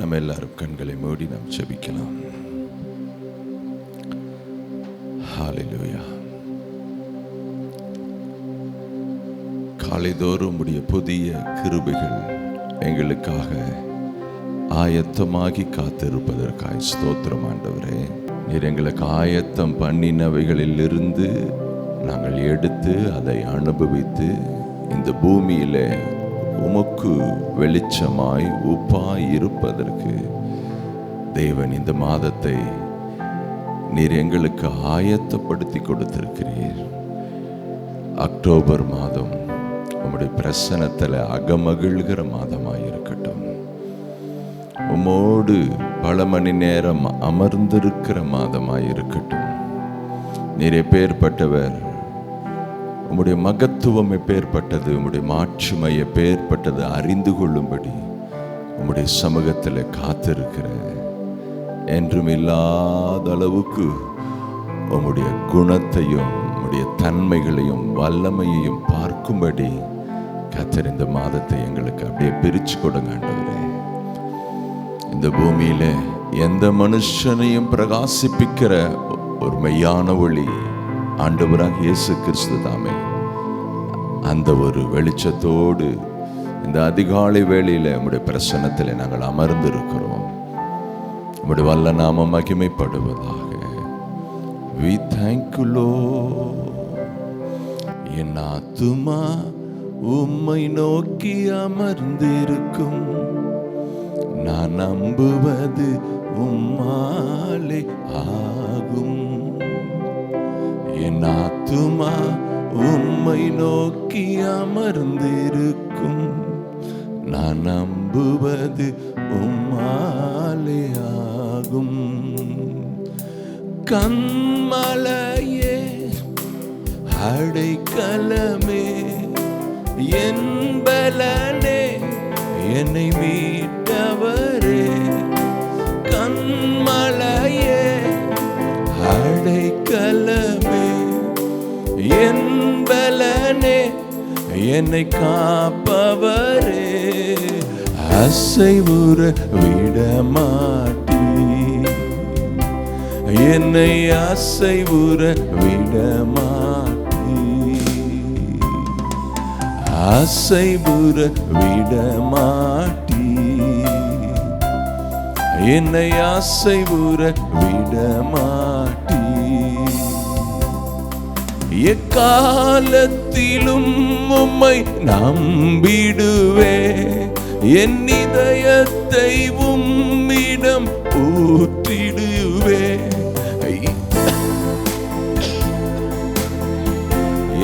நம்ம எல்லாரும் கண்களை மூடி நாம் ஜெபிக்கலாம். ஹல்லேலூயா. காலைதோறும் உடைய புதிய கிருபைகள் எங்களுக்காக ஆயத்தமாகி காத்திருப்பதற்காய் ஸ்தோத்திரம் ஆண்டவரே. நீர் எங்களுக்கு ஆயத்தம் பண்ணினவைகளில் இருந்து நாங்கள் எடுத்து அதை அனுபவித்து இந்த பூமியிலே உமக்கு வெளிச்சமாய் உப்பாய் இருப்பதற்கு தேவன் இந்த மாதத்தை நீர் எங்களுக்கு ஆயத்தப்படுத்தி கொடுத்திருக்கிறீர். அக்டோபர் மாதம் உம்முடைய பிரசன்னத்தில் அகமகிழ்கிற மாதமாய் இருக்கட்டும். உம்மோடு பல மணி நேரம் அமர்ந்திருக்கிற மாதமாய் இருக்கட்டும். நீர் எப்பேற்பட்டவர், உம்முடைய மகத்துவம் எப்பேற்பட்டது, உம்முடைய மாட்சிமை எப்பேற்பட்டது அறிந்து கொள்ளும்படி உம்முடைய சமூகத்தில் காத்திருக்கிற என்றும் இல்லாத அளவுக்கு உம்முடைய குணத்தையும் உம்முடைய தன்மைகளையும் வல்லமையையும் பார்க்கும்படி கர்த்தர் இந்த மாதத்தை எங்களுக்கு அப்படியே பிரிச்சு கொடுங்க ஆண்டவரே. இந்த பூமியில எந்த மனுஷனையும் பிரகாசிப்பிக்கிற ஒரு மெய்யான ஒளி ஆண்டவராக இயேசு கிறிஸ்து தாமே. அந்த ஒரு வெளிச்சத்தோடு இந்த அதிகாலை வேளையில உம்முடைய பிரசன்னத்தில் நாங்கள் அமர்ந்திருக்கிறோம். உம்முடைய வல்ல நாமம் மகிமைப்படுவதாக. We thank you Lord. என் ஆத்துமா உம்மை நோக்கி அமர்ந்திருக்கும், நான் நம்புவது உம்மாலே ஆகும். என் ஆத்துமா உம்மை நோக்கி அமர்ந்திருக்கும், நான் நம்புவது உம்மாலே ஆகும். கன்மலையே அடைக்கலமே என் பலனே என்னை மீட்டவரே. கன்மலையே அடைக்கலமே என் பலனே என்னை காப்பவரே. அசைவுற விடமாட்டீ, என்னை அசைவுற விடமாட்டீ, அசைவுற விடமாட்டீ, என்னை அசைவுற விடமாட்டீ. எக்காலத்திலும் உம்மை நம்பிடுவே, என் இதயத்தை உம்மிடம் ஊற்றிடுவே.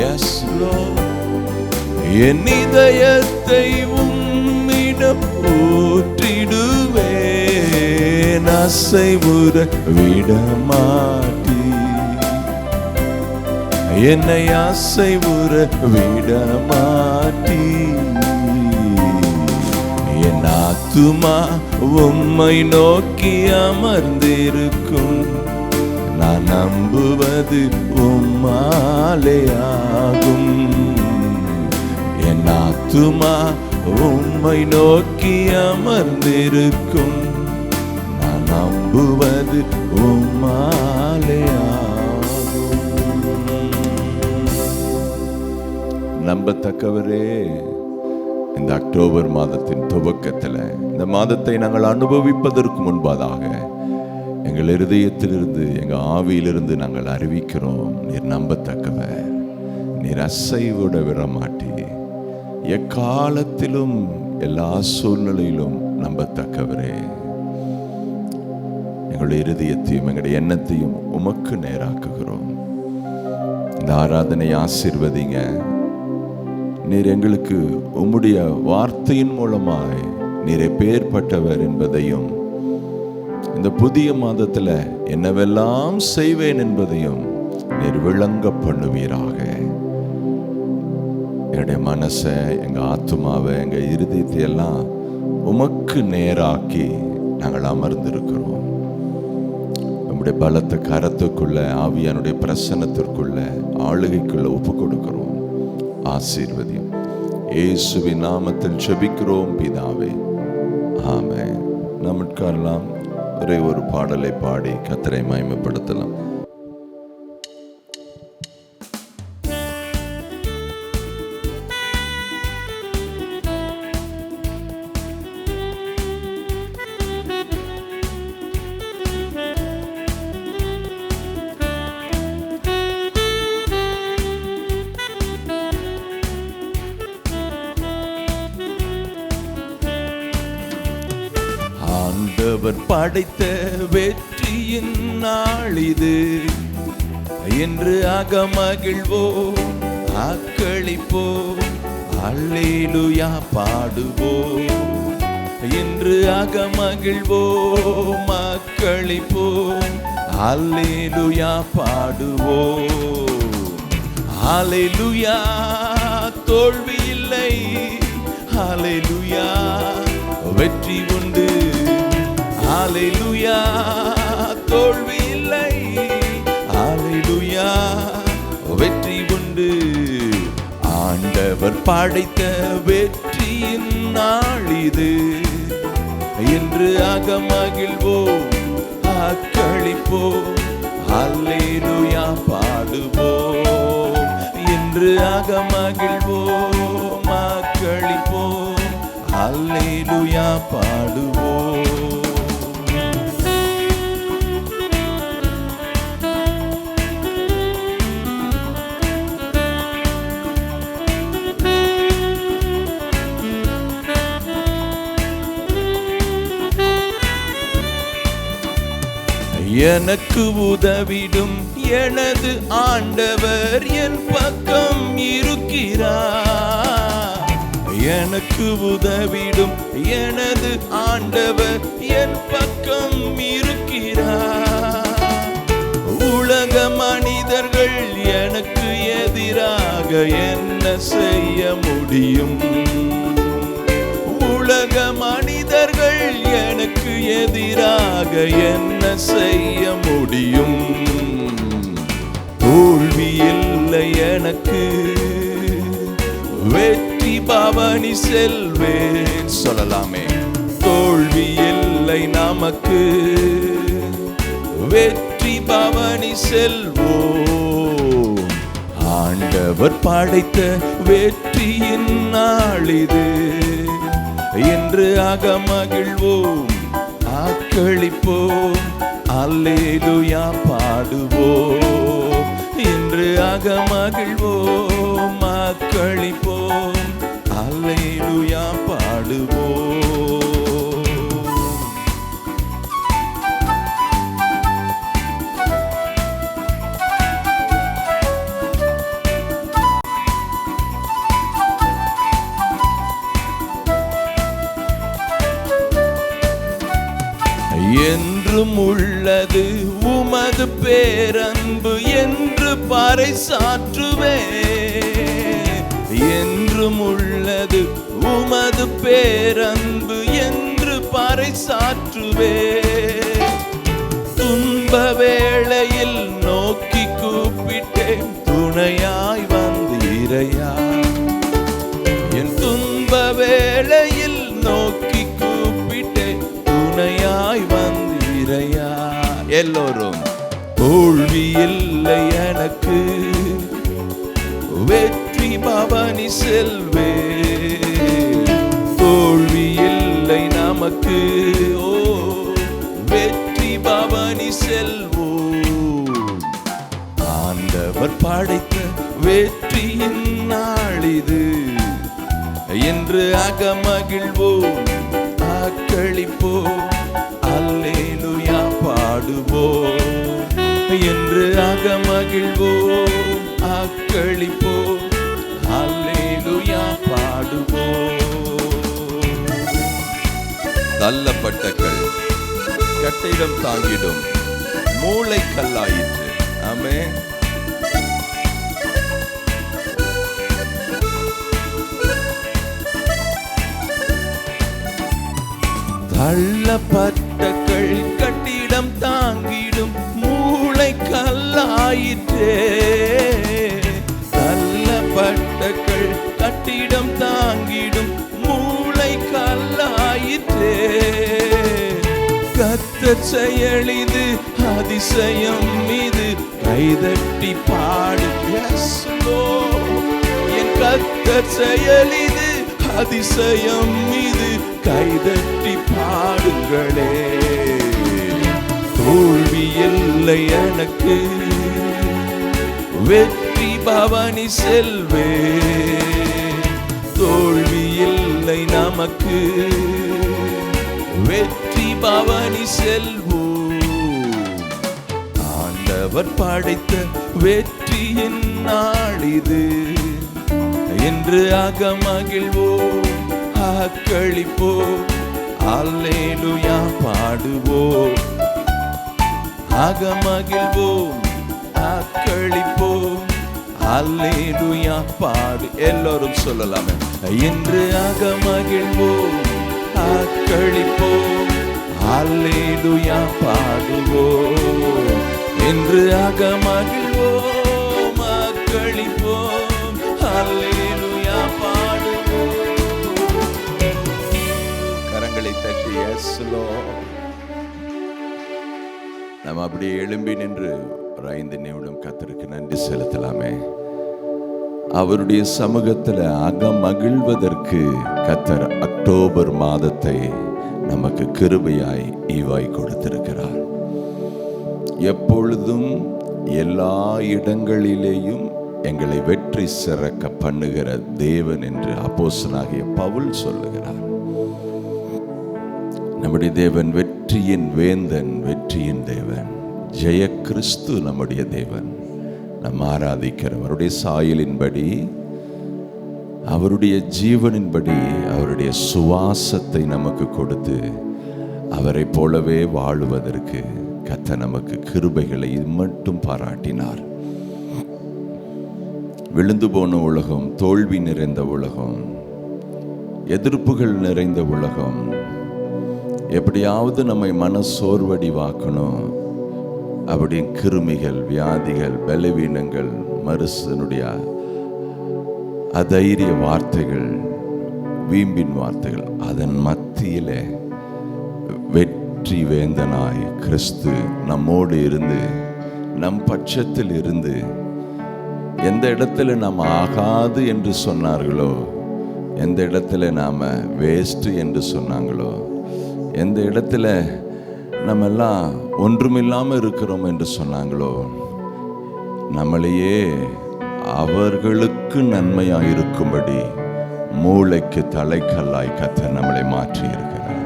Yes Lord, என் இதயத்தை உம்மிடம் ஊற்றிடுவே. அசைவுற விடமாட்டீ, என்னை அசைவுற விடமாட்டீ. என் ஆத்துமா உம்மை நோக்கி அமர்ந்திருக்கும், நான் நம்புவது உம்மாலே ஆகும். என் ஆத்துமா உம்மை நோக்கி அமர்ந்திருக்கும், நான் நம்புவது உம்மாலே ஆகும். நம்பத்தக்கவரே, இந்த அக்டோபர் மாதத்தின் துவக்கத்தில் இந்த மாதத்தை நாங்கள் அனுபவிப்பதற்கு முன்பதாக எங்கள் இருதயத்திலிருந்து எங்கள் ஆவியிலிருந்து நாங்கள் அறிவிக்கிறோம், நீர் நம்பத்தக்கவர், நீர் அசைவிட விடமாட்டீ, எக்காலத்திலும் எல்லா சூழ்நிலையிலும் நம்பத்தக்கவரே. எங்களுடைய இருதயத்தையும் எங்களுடைய எண்ணத்தையும் உமக்கு நேராக்குகிறோம். இந்த ஆராதனை ஆசீர்வதிங்க. நீர் எங்களுக்கு உம்முடைய வார்த்தையின் மூலமாய் நீர் எப்பேற்பட்டவர் என்பதையும், இந்த புதிய மாதத்துல என்னவெல்லாம் செய்வேன் என்பதையும் நீர் விளங்க பண்ணுவீராக. என்னுடைய மனசை, எங்க ஆத்துமாவை, எங்க இருதயத்தை எல்லாம் உமக்கு நேராக்கி நாங்கள் அமர்ந்திருக்கிறோம். நம்முடைய பலத்த கரத்துக்குள்ள, ஆவியானுடைய பிரசன்னத்திற்குள்ள, ஆளுகைக்குள்ள ஒப்பு கொடுக்கிறோம். ஆசீர்வதியும். இயேசுவின் நாமத்தில் ஜெபிக்கிறோம் பிதாவே, ஆமென். நமக்கெல்லாம் ஒரே ஒரு பாடலை பாடி கர்த்தரை மகிமைப்படுத்தலாம். ஆண்டவர் படைத்த வெற்றியின் நாள் இது என்று அகமகிழ்வோம், அக்களிப்போம், அல்லேலூயா பாடுவோம். என்று அகமகிழ்வோம், அக்களிப்போம், அல்லேலூயா பாடுவோம். அல்லேலூயா தோல்வி இல்லை, அல்லேலூயா வெற்றி உண்டு. அல்லேலூயா தோல்வி இல்லை, அல்லேலூயா வெற்றி உண்டு. ஆண்டவர் படைத்த வெற்றியின் நாள் இது என்று அகமகிழ்வோம், அக்களிப்போம், அல்லேலூயா பாடுவோம். என்று அகமகிழ்வோம், அக்களிப்போம், அல்லேலூயா பாடுவோம். எனக்கு உதவிடும் எனது ஆண்டவர் என் பக்கம் இருக்கிறார். எனக்கு உதவிடும் எனது ஆண்டவர் என் பக்கம் இருக்கிறார். உலக மனிதர்கள் எனக்கு எதிராக என்ன செய்ய முடியும்? உலக மனிதர்கள் எனக்கு எதிராக என்ன செய்ய முடியும்? தோல்வி இல்லை எனக்கு, வெற்றி பவனி செல்வேன். சொல்லலாமே, தோல்வி இல்லை நமக்கு, வெற்றி பவனி செல்வோம். ஆண்டவர் படைத்த வெற்றியின் நாள் இது என்று அகமகிழ்வோம், அக்களிப்போம், அல்லேலூயா பாடுவோம். என்று அகமகிழ்வோம், அக்களிப்போம், அல்லேலூயா பாடுவோம். என்றும் உள்ளது உமது பேரன்பு என்று பறைசாற்றுவே. என்றும் உள்ளது உமது பேரன்பு என்று பறைசாற்றுவே. துன்ப வேளையில் நோக்கி கூப்பிட்டேன், துணையாய் வந்தீரையா. என் துன்ப வேளையில் நோக்கி கூப்பிட்டேன், துணையாய் வந்தீரையா. எல்லோரும் தோல்வி இல்லை எனக்கு, வெற்றி பவனி செல்வே. தோல்வி இல்லை நமக்கு, ஓ வெற்றி பவனி செல்வோம். ஆண்டவர் படைத்த வெற்றியின் நாள் இது என்று அகமகிழ்வோம், அக்களிப்போம், அல்லேலூயா பாடுவோம். என்று அகமகிழ்வோம், அக்களிப்போம், அல்லேலூயா பாடுவோம். தள்ளப்பட்ட கல் கட்டிடம் தாங்கிடும், மூளை கல்லாயிற்று. ஆமென். தள்ளப்பட்ட கல் கட்டிடம் தாங்கிடும், மூளை கல்லாயிற்றே. தள்ளப்பட்ட கல் கட்டிடம் தாங்கிடும், மூளை கல்லாயிற்றே. கர்த்தர் செயலிது அதிசயம் இது, கைதட்டி பாடு. Yes Lord, என் கர்த்தர் செயலிது அதிசயம் இது, கைதட்டி பாடுங்களே. தோல்வி இல்லை எனக்கு, வெற்றி பவனி செல்வே. தோல்வி இல்லை நமக்கு, வெற்றி பவனி செல்வோம். ஆண்டவர் படைத்த வெற்றியின் நாள் இது என்று அகமகிழ்வோம், ஆக்களிப்போம், அல்லேலூயா பாடுவோம். அகமகிழ்வோம், ஆக்களிப்போம், அல்லேலூயா பாடு. எல்லோரும் சொல்லலாமே. இன்று அகமகிழ்வோம், ஆக்களிப்போம், அல்லேலூயா பாடுவோம். இன்று அகமகிழ்வோம், ஆக்களிப்போம், அல்லேலூயா பாடுவோம். கரங்களை தட்டி yes Lord. நம்ம அப்படியே எழும்பி நின்று ஒரு 5 நிமிடம் கர்த்தருக்கு நன்றி செலுத்தலாமே. அவருடைய சமூகத்தில் அகமகிழ்வதற்கு கர்த்தர் அக்டோபர் மாதத்தை நமக்கு கிருபையாய் ஈவாய் கொடுத்திருக்கிறார். எப்பொழுதும் எல்லா இடங்களிலேயும் எங்களை வெற்றி சிறக்க பண்ணுகிற தேவன் என்று அப்போஸ்தலனாகிய பவுல் சொல்லுகிறார். நம்முடைய தேவன் வெற்றியின் வேந்தன், வெற்றியின் தேவன், ஜெய கிறிஸ்து நம்முடைய தேவன். நம்ம ஆராதிக்கிறவருடைய சாயலின்படி, அவருடைய ஜீவனின்படி, அவருடைய சுவாசத்தை நமக்கு கொடுத்து அவரை போலவே வாழுவதற்கு கர்த்தர் நமக்கு கிருபைகளை மட்டும் பாராட்டினார். விழுந்து போன உலகம், தோல்வி நிறைந்த உலகம், எதிர்ப்புகள் நிறைந்த உலகம், எப்படியாவது நம்மை மன சோர்வடிவாக்கணும் அப்படி கிருமிகள், வியாதிகள், பலவீனங்கள், மனுஷனுடைய அதைரிய வார்த்தைகள், வீம்பின் வார்த்தைகள், அதன் மத்தியிலே வெற்றி வேந்தனாய் கிறிஸ்து நம்மோடு இருந்து, நம் பட்சத்தில் இருந்து, எந்த இடத்துல நாம் ஆகாது என்று சொன்னார்களோ, எந்த இடத்துல நாம் வேஸ்ட் என்று சொன்னாங்களோ, எந்த இடத்துல நம்ம எல்லாம் ஒன்றுமில்லாமல் இருக்கிறோம் என்று சொன்னாங்களோ, நம்மளையே அவர்களுக்கு நன்மையாய் இருக்கும்படி மூளைக்கு தலைக்கல்லாய் கர்த்தர் நம்மளை மாற்றி இருக்கிறார்.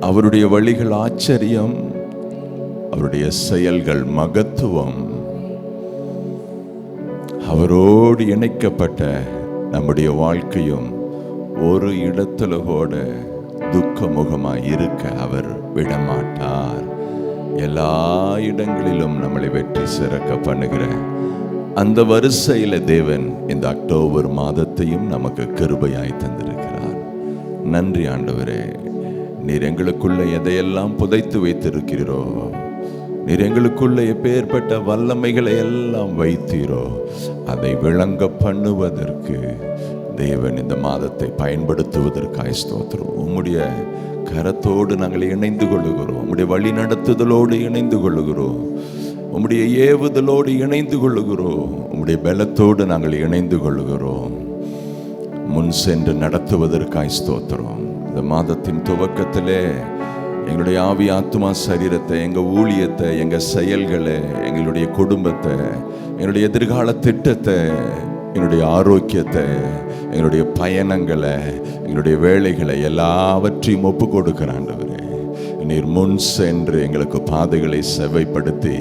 அவருடைய வழிகள் ஆச்சரியம், அவருடைய செயல்கள் மகத்துவம். அவரோடு இணைக்கப்பட்ட நம்முடைய வாழ்க்கையும் ஒரு இடத்துல கூட துக்கமுகமாய் இருக்க அவர் விடமாட்டார். எல்லா இடங்களிலும் நம்மளை வெற்றி சிறக்க பண்ணுகிற அந்த வரிசையில தேவன் இந்த அக்டோபர் மாதத்தையும் நமக்கு கிருபையாய் தந்திருக்கிறார். நன்றி ஆண்டவரே. நீர் எங்களுக்குள்ள எதையெல்லாம் புதைத்து வைத்திருக்கிறீரோ, நீர் எங்களுக்குள்ள எப்பேற்பட்ட வல்லமைகளை எல்லாம் வைத்தீரோ, அதை விளங்க பண்ணுவதற்கு தேவன் இந்த மாதத்தை பயன்படுத்துவதற்காக ஸ்தோத்திரம். உம்முடைய கரத்தோடு நாங்கள் இணைந்து கொள்ளுகிறோம், உம்முடைய வழி நடத்துதலோடு இணைந்து கொள்ளுகிறோம், உம்முடைய ஏவுதலோடு இணைந்து கொள்ளுகிறோம், உம்முடைய பலத்தோடு நாங்கள் இணைந்து கொள்ளுகிறோம். முன் சென்று நடத்துவதற்காக ஸ்தோத்திரம். இந்த மாதத்தின் துவக்கத்திலே எங்களுடைய ஆவி, ஆத்மா, சரீரத்தை, எங்கள் ஊழியத்தை, எங்கள் செயல்களை, எங்களுடைய குடும்பத்தை, எங்களுடைய எதிர்கால திட்டத்தை, எங்களுடைய ஆரோக்கியத்தை, எங்களுடைய பயணங்களை, எங்களுடைய வேலைகளை எல்லாவற்றையும் ஒப்பு கொடுக்கிற ஆண்டவரே, நீர் முன் சென்று எங்களுக்கு பாதைகளை செவைப்படுத்தி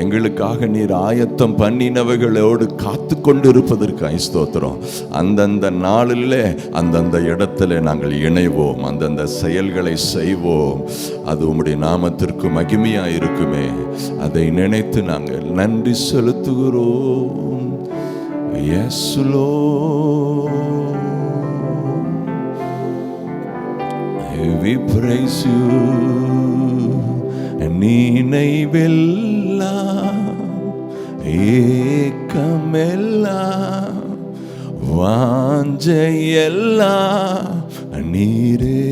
எங்களுக்காக நீர் ஆயத்தம் பண்ணினவைகளோடு காத்து கொண்டு இருப்பதற்காக ஸ்தோத்திரம். அந்தந்த நாளில் அந்தந்த இடத்துல நாங்கள் இணைவோம், அந்தந்த செயல்களை செய்வோம். அது உம்முடைய நாமத்திற்கு மகிமையாக இருக்குமே. அதை நினைத்து நாங்கள் நன்றி செலுத்துகிறோம். Yes Lord, we praise you. நினைவெல்லாம் ஏக்கமெல்லாம் வாஞ்சையெல்லாம் நீரே.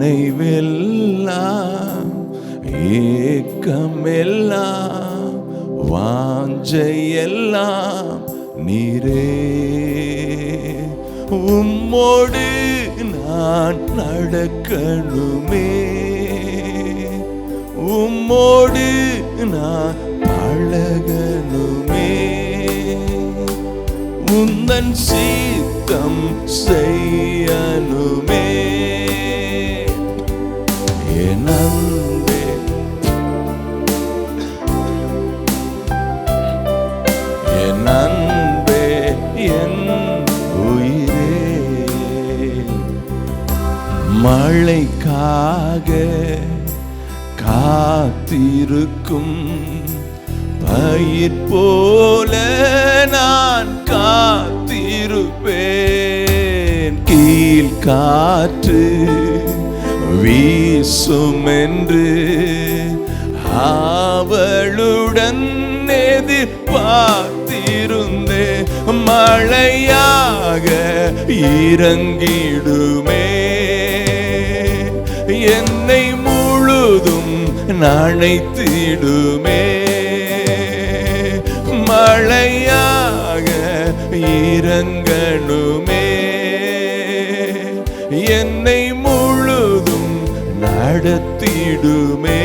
நினைவெல்லாம் ஏக்கமெல்லாம் வாஞ்சையெல்லாம் நீரே. உம்மோடு நான் நடக்கணுமே, உம்மோடு நான் பழகணுமே, உந்தன் சித்தம் செய்யணுமே. என் அன்பே, என் அன்பே, என் உயிரே, மழைக்காக காத்திருக்கும் பயிர் போல நான் காத்திருப்பேன். கீழ்காற்று வீசும் என்று ஆவலுடன் எதிர்பார்த்திருந்தே, மழையாக இறங்கிடுமே, என்னை முழுதும் நனைத்திடுமே, மழையாக இறங்கணுமே, என்னை முழுதும் நடத்திடுமே.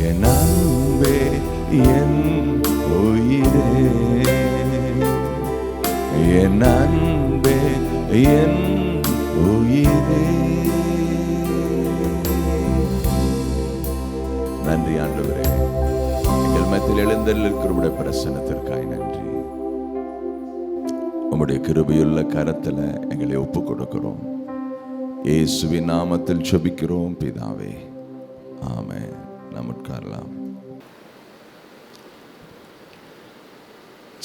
என் அன்பே, என் உயிரே, என் அன்பே, என் உயிரே. நன்றி ஆண்டவரே, எங்கள் மத்தியில் எழுந்தருளிருக்கிற பிரசன்னத்திற்காய் நன்றி. உம்முடைய கிருபையுள்ள கரத்தில் எங்களை ஒப்பு கொடுக்கிறோம். இயேசுவின் நாமத்தில் ஜெபிக்கிறோம் பிதாவே, ஆமென். நாம் உட்காரலாம்.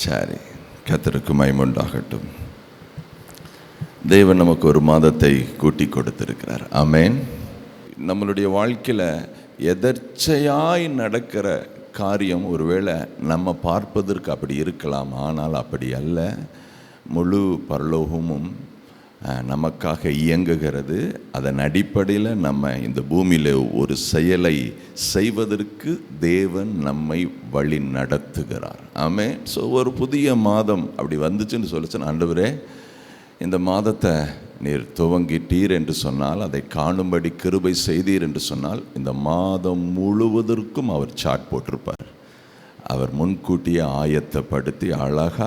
சரி, கர்த்தருக்கு மகிமை உண்டாகட்டும். தேவன் நமக்கு ஒரு மாதத்தை கூட்டி கொடுத்திருக்கிறார். ஆமென். நம்மளுடைய வாழ்க்கையில் எதர்ச்சையாய் நடக்கிற காரியம் ஒருவேளை நம்ம பார்ப்பதற்கு அப்படி இருக்கலாம், ஆனால் அப்படி அல்ல. முழு பரலோகமும் நமக்காக இயங்குகிறது. அதன் அடிப்படையில் நம்ம இந்த பூமியில் ஒரு செயலை செய்வதற்கு தேவன் நம்மை வழி நடத்துகிறார். ஆமென். ஸோ ஒரு புதிய மாதம் அப்படி வந்துச்சுன்னு சொல்லிச்சு, ஆண்டவரே இந்த மாதத்தை நீர் துவங்கிட்டீர் என்று சொன்னால், அதை காணும்படி கிருபை செய்தீர் என்று சொன்னால், இந்த மாதம் முழுவதற்கும் அவர் சாட் போட்டிருப்பார். அவர் முன்கூட்டியே ஆயத்தப்படுத்தி அழகாக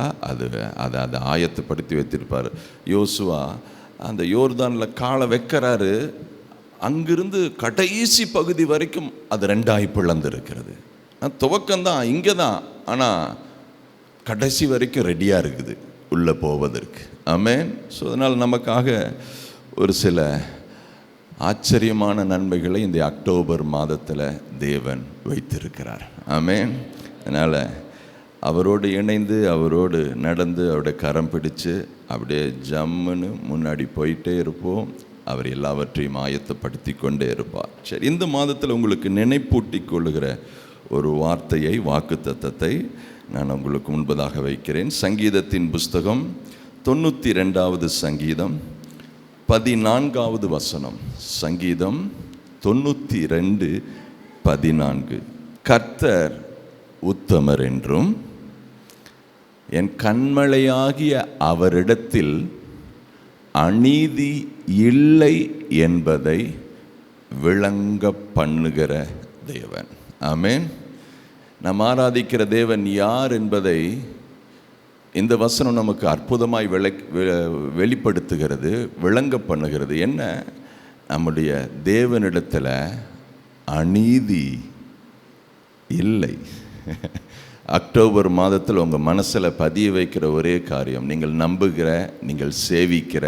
அதை ஆயத்தப்படுத்தி வைத்திருப்பார். யோசுவா அந்த யோர்தானில் காலை வைக்கிறாரு, அங்கிருந்து கடைசி பகுதி வரைக்கும் அது ரெண்டாய் பிளந்திருக்கிறது. துவக்கம்தான் இங்கே தான், ஆனால் கடைசி வரைக்கும் ரெடியாக இருக்குது உள்ளே போவதற்கு. ஆமென். ஸோ அதனால் நமக்காக ஒரு சில ஆச்சரியமான நன்மைகளை இந்த அக்டோபர் மாதத்தில் தேவன் வைத்திருக்கிறார். ஆமென். அதனால் அவரோடு இணைந்து அவரோடு நடந்து அவருடைய கரம் பிடிச்சு அப்படியே ஜம்முன்னு முன்னாடி போயிட்டே இருப்போம். அவர் எல்லாவற்றையும் ஆயத்தப்படுத்தி கொண்டே இருப்பார். சரி, இந்த மாதத்தில் உங்களுக்கு நினைப்பூட்டி கொள்ளுகிற ஒரு வார்த்தையை, வாக்குத்தத்தத்தை நான் உங்களுக்கு முன்பதாக வைக்கிறேன். சங்கீதத்தின் புஸ்தகம் 92வது சங்கீதம் 14வது வசனம். சங்கீதம் 92:14. கர்த்தர் உத்தமர் என்றும் என் கண்மலையாகிய அவரிடத்தில் அநீதி இல்லை என்பதை விளங்க பண்ணுகிற தேவன். ஆமென். நாம் ஆராதிக்கிற தேவன் யார் என்பதை இந்த வசனம் நமக்கு அற்புதமாய் வெளிப்படுத்துகிறது, விளங்க பண்ணுகிறது. என்ன? நம்முடைய தேவனிடத்தில் அநீதி இல்லை. அக்டோபர் மாதத்தில் உங்கள் மனசில் பதிய வைக்கிற ஒரே காரியம், நீங்கள் நம்புகிற, நீங்கள் சேவிக்கிற,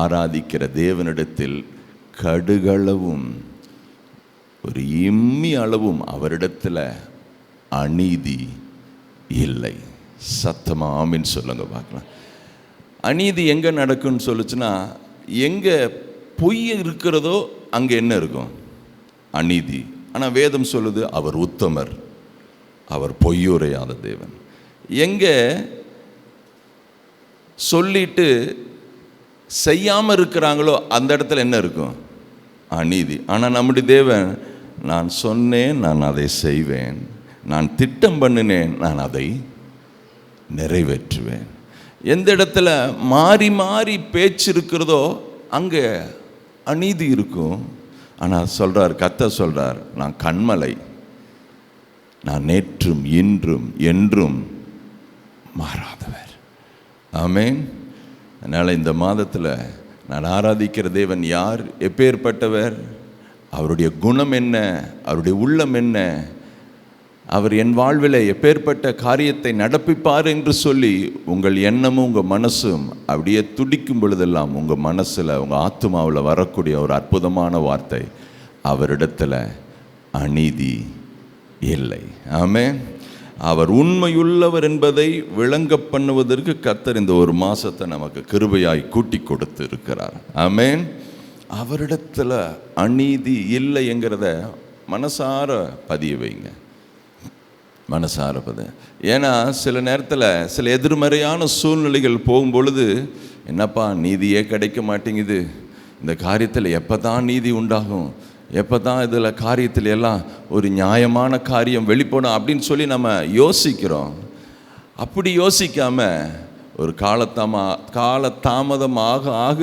ஆராதிக்கிற தேவனிடத்தில் கடுகளவும் ஒரு இம்மி அளவும் அவரிடத்தில் அநீதி இல்லை. சத்தமா ஆமின்னு சொல்லுங்க பார்க்கலாம். அநீதி எங்கே நடக்குன்னு சொல்லுச்சுன்னா, எங்கே பொய் இருக்கிறதோ அங்கே என்ன இருக்கும்? அநீதி. ஆனால் வேதம் சொல்லுது அவர் உத்தமர், அவர் பொய்யுரையாத தேவன். எங்கே சொல்லிட்டு செய்யாமல் இருக்கிறாங்களோ அந்த இடத்துல என்ன இருக்கும்? அநீதி. ஆனால் நம்முடைய தேவன், நான் சொன்னேன், நான் அதை செய்வேன், நான் திட்டம் பண்ணினேன், நான் அதை நிறைவேற்றுவேன். எந்த இடத்துல மாறி மாறி பேச்சு இருக்கிறதோ அங்கே அநீதி இருக்கும். ஆனால் சொல்கிறார், கர்த்தர் சொல்கிறார், நான் கன்மலை, நான் நேற்றும் இன்றும் என்றும் மாறாதவர். ஆமென். அதனால் இந்த மாதத்தில் நான் ஆராதிக்கிற தேவன் யார், எப்பேற்பட்டவர், அவருடைய குணம் என்ன, அவருடைய உள்ளம் என்ன, அவர் என் வாழ்வில் எப்பேற்பட்ட காரியத்தை நடப்பிப்பார் என்று சொல்லி உங்கள் எண்ணமும் உங்கள் மனசும் அப்படியே துடிக்கும் பொழுதெல்லாம் உங்கள் மனசில் உங்கள் ஆத்துமாவில் வரக்கூடிய ஒரு அற்புதமான வார்த்தை, அவரிடத்தில் அநீதி இல்லை. ஆமென். அவர் உண்மையுள்ளவர் என்பதை விளங்க பண்ணுவதற்கு கர்த்தர் இந்த ஒரு மாதத்தை நமக்கு கிருபையாய் கூட்டி கொடுத்து இருக்கிறார். ஆமென். அவரிடத்தில் அநீதி இல்லை என்கிறத மனசார பதிய வைங்க, மனசார பதிய. ஏன்னா சில நேரத்தில் சில எதிர்மறையான சூழ்நிலைகள் போகும்பொழுது, என்னப்பா நீதியே கிடைக்க மாட்டேங்குது, இந்த காரியத்தில் எப்போ தான் நீதி உண்டாகும், எப்போ தான் இதில் காரியத்தில் எல்லாம் ஒரு நியாயமான காரியம் வெளிப்படும் அப்படின்னு சொல்லி நம்ம யோசிக்கிறோம். அப்படி யோசிக்காமல் ஒரு காலதாமதமாக ஆக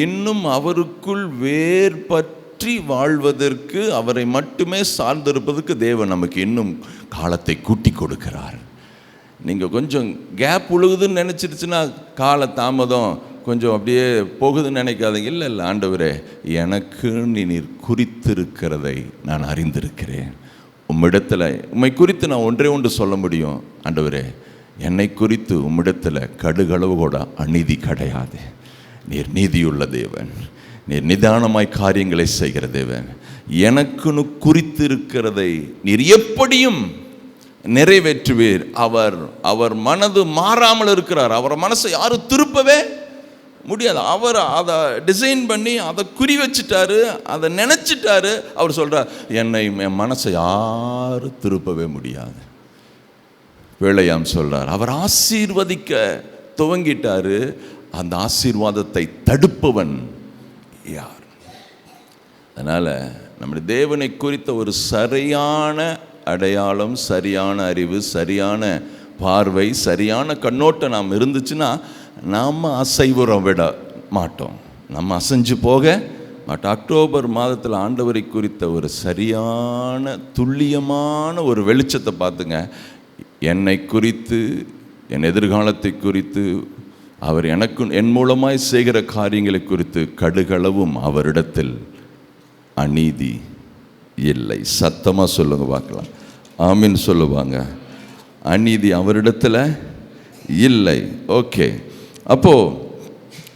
இன்னும் அவருக்குள் வேர் பற்றி வாழ்வதற்கு, அவரை மட்டுமே சார்ந்திருப்பதற்கு தேவன் நமக்கு இன்னும் காலத்தை கூட்டி கொடுக்கிறார். நீங்கள் கொஞ்சம் கேப் உழுகுதுன்னு நினச்சிருச்சுன்னா காலதாமதம் கொஞ்சம் அப்படியே போகுதுன்னு நினைக்காதீங்க. இல்லை இல்லை, ஆண்டவரே எனக்கு நீர் குறித்திருக்கிறதை நான் அறிந்திருக்கிறேன். உம்மிடத்தில் உம்மை குறித்து நான் ஒன்றே ஒன்று சொல்ல முடியும், ஆண்டவரே என்னை குறித்து உம்மிடத்தில் கடுகளவு கூட அநீதி கிடையாது. நீர் நீதியுள்ள தேவன், நீர் நிதானமாய் காரியங்களை செய்கிற தேவன். எனக்குன்னு குறித்திருக்கிறதை நீர் எப்படியும் நிறைவேற்றுவீர். அவர் மனது மாறாமல் இருக்கிறார். அவர் மனசை யாரும் திருப்பவே முடியாது. அவர் அதை டிசைன் பண்ணி அதை குறி வச்சுட்டாரு, அதை நினச்சிட்டாரு. அவர் சொல்கிறார், என் மனசை யாரும் திருப்பவே முடியாது. வேளையாம் சொல்கிறார், அவர் ஆசீர்வதிக்க துவங்கிட்டாரு, அந்த ஆசீர்வாதத்தை தடுப்பவன் யார்? அதனால் நம்முடைய தேவனை குறித்த ஒரு சரியான அடையாளம், சரியான அறிவு, சரியான பார்வை, சரியான கண்ணோட்டம் நாம் இருந்துச்சுன்னா நாம் அசைவுறம் விட மாட்டோம், நம்ம அசைஞ்சு போக மாட்டோம். அக்டோபர் மாதத்தில் ஆண்டவரை குறித்த ஒரு சரியான துல்லியமான ஒரு வெளிச்சத்தை பார்த்துங்க. என்னை குறித்து, என் எதிர்காலத்தை குறித்து, அவர் எனக்கு என் மூலமாய் செய்கிற காரியங்களை குறித்து கடுகளவும் அவரிடத்தில் அநீதி இல்லை. சத்தமாக சொல்லுங்க பார்க்கலாம். ஆமீன் சொல்லுவாங்க. அநீதி அவரிடத்தில் இல்லை. ஓகே, அப்போது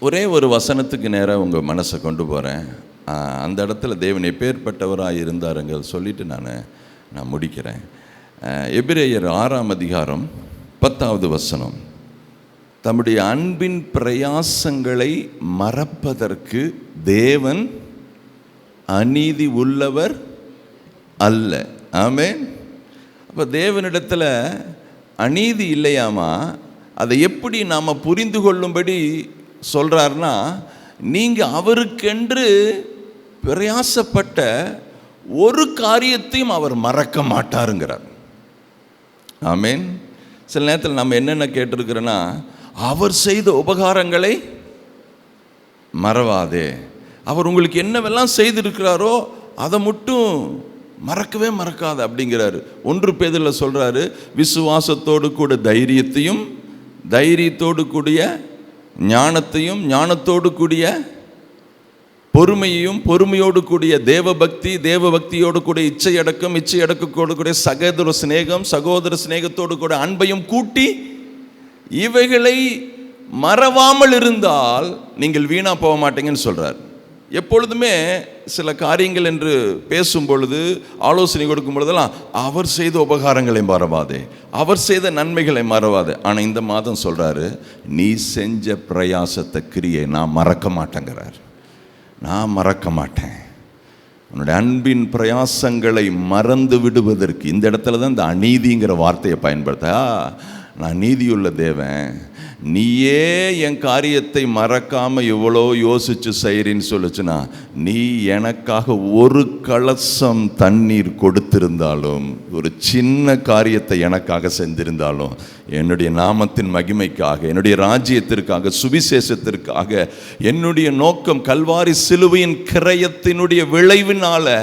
ஒரே ஒரு வசனத்துக்கு நேராக உங்கள் மனசை கொண்டு போகிறேன். அந்த இடத்துல தேவன் எப்பேற்பட்டவராக இருந்தாருங்க சொல்லிவிட்டு நான் முடிக்கிறேன். எபிரேயர் 6ஆம் அதிகாரம் 10வது வசனம். தம்முடைய அன்பின் பிரயாசங்களை மறப்பதற்கு தேவன் அநீதி உள்ளவர் அல்ல. ஆமென். அப்போ தேவனிடத்தில் அநீதி இல்லையாமா? அதை எப்படி நாம் புரிந்து கொள்ளும்படி சொல்கிறாருன்னா, நீங்கள் அவருக்கென்று பிரயாசப்பட்ட ஒரு காரியத்தையும் அவர் மறக்க மாட்டாருங்கிறார். ஆமேன். சில நேரத்தில் நம்ம என்னென்ன கேட்டிருக்கிறோன்னா, அவர் செய்த உபகாரங்களை மறவாதே, அவர் உங்களுக்கு என்னவெல்லாம் செய்திருக்கிறாரோ அதை மட்டும் மறக்கவே மறக்காது அப்படிங்கிறாரு. 1 பேதுருவில் சொல்கிறாரு, விசுவாசத்தோடு கூட தைரியத்தையும், தைரியத்தோடு கூடிய ஞானத்தையும், ஞானத்தோடு கூடிய பொறுமையையும், பொறுமையோடு கூடிய தேவபக்தி, தேவபக்தியோடு கூட இச்சையடக்கம், இச்சையடக்கோடு கூட சகோதர சிநேகம், சகோதர சிநேகத்தோடு கூட அன்பையும் கூட்டி இவைகளை மறவாமல் இருந்தால் நீங்கள் வீணா போக மாட்டீங்கன்னு சொல்கிறார். எப்பொழுதுமே சில காரியங்கள் என்று பேசும் பொழுது, ஆலோசனை கொடுக்கும் பொழுதெல்லாம் அவர் செய்த உபகாரங்களை மறவாதே, அவர் செய்த நன்மைகளை மறவாதே. ஆனால் இந்த மாதம் சொல்கிறாரு, நீ செஞ்ச பிரயாசத்தை கிரியை நான் மறக்க மாட்டேங்கிறார். நான் மறக்க மாட்டேன். உன்னுடைய அன்பின் பிரயாசங்களை மறந்து விடுவதற்கு, இந்த இடத்துல தான் இந்த அநீதிங்கிற வார்த்தையை பயன்படுத்த, நான் நீதியுள்ள தேவன், நீயே என் காரியத்தை மறக்காமல் இவ்வளோ யோசித்து செய்கிறேன்னு சொல்லுச்சுன்னா, நீ எனக்காக ஒரு கலசம் தண்ணீர் கொடுத்திருந்தாலும், ஒரு சின்ன காரியத்தை எனக்காக செஞ்சிருந்தாலும், என்னுடைய நாமத்தின் மகிமைக்காக, என்னுடைய ராஜ்யத்திற்காக, சுவிசேஷத்திற்காக, என்னுடைய நோக்கம் கல்வாரி சிலுவையின் கிரயத்தினுடைய விளைவினால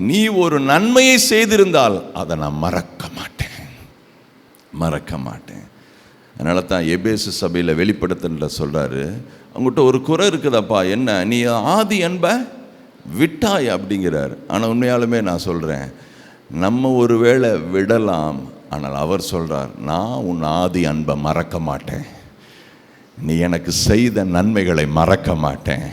நீ ஒரு நன்மையை செய்திருந்தால் அதை நான் மறக்க மாட்டேன். அதனால தான் எபேசு சபையில் வெளிப்படுத்தல சொல்கிறாரு, அவங்ககிட்ட ஒரு குறை இருக்குதாப்பா, என்ன நீ ஆதி அன்பை விட்டாய் அப்படிங்கிறார். ஆனால் உண்மையாலுமே நான் சொல்கிறேன், நம்ம ஒரு வேளை விடலாம், ஆனால் அவர் சொல்கிறார், நான் உன் ஆதி அன்பை மறக்க மாட்டேன், நீ எனக்கு செய்த நன்மைகளை மறக்க மாட்டேன்,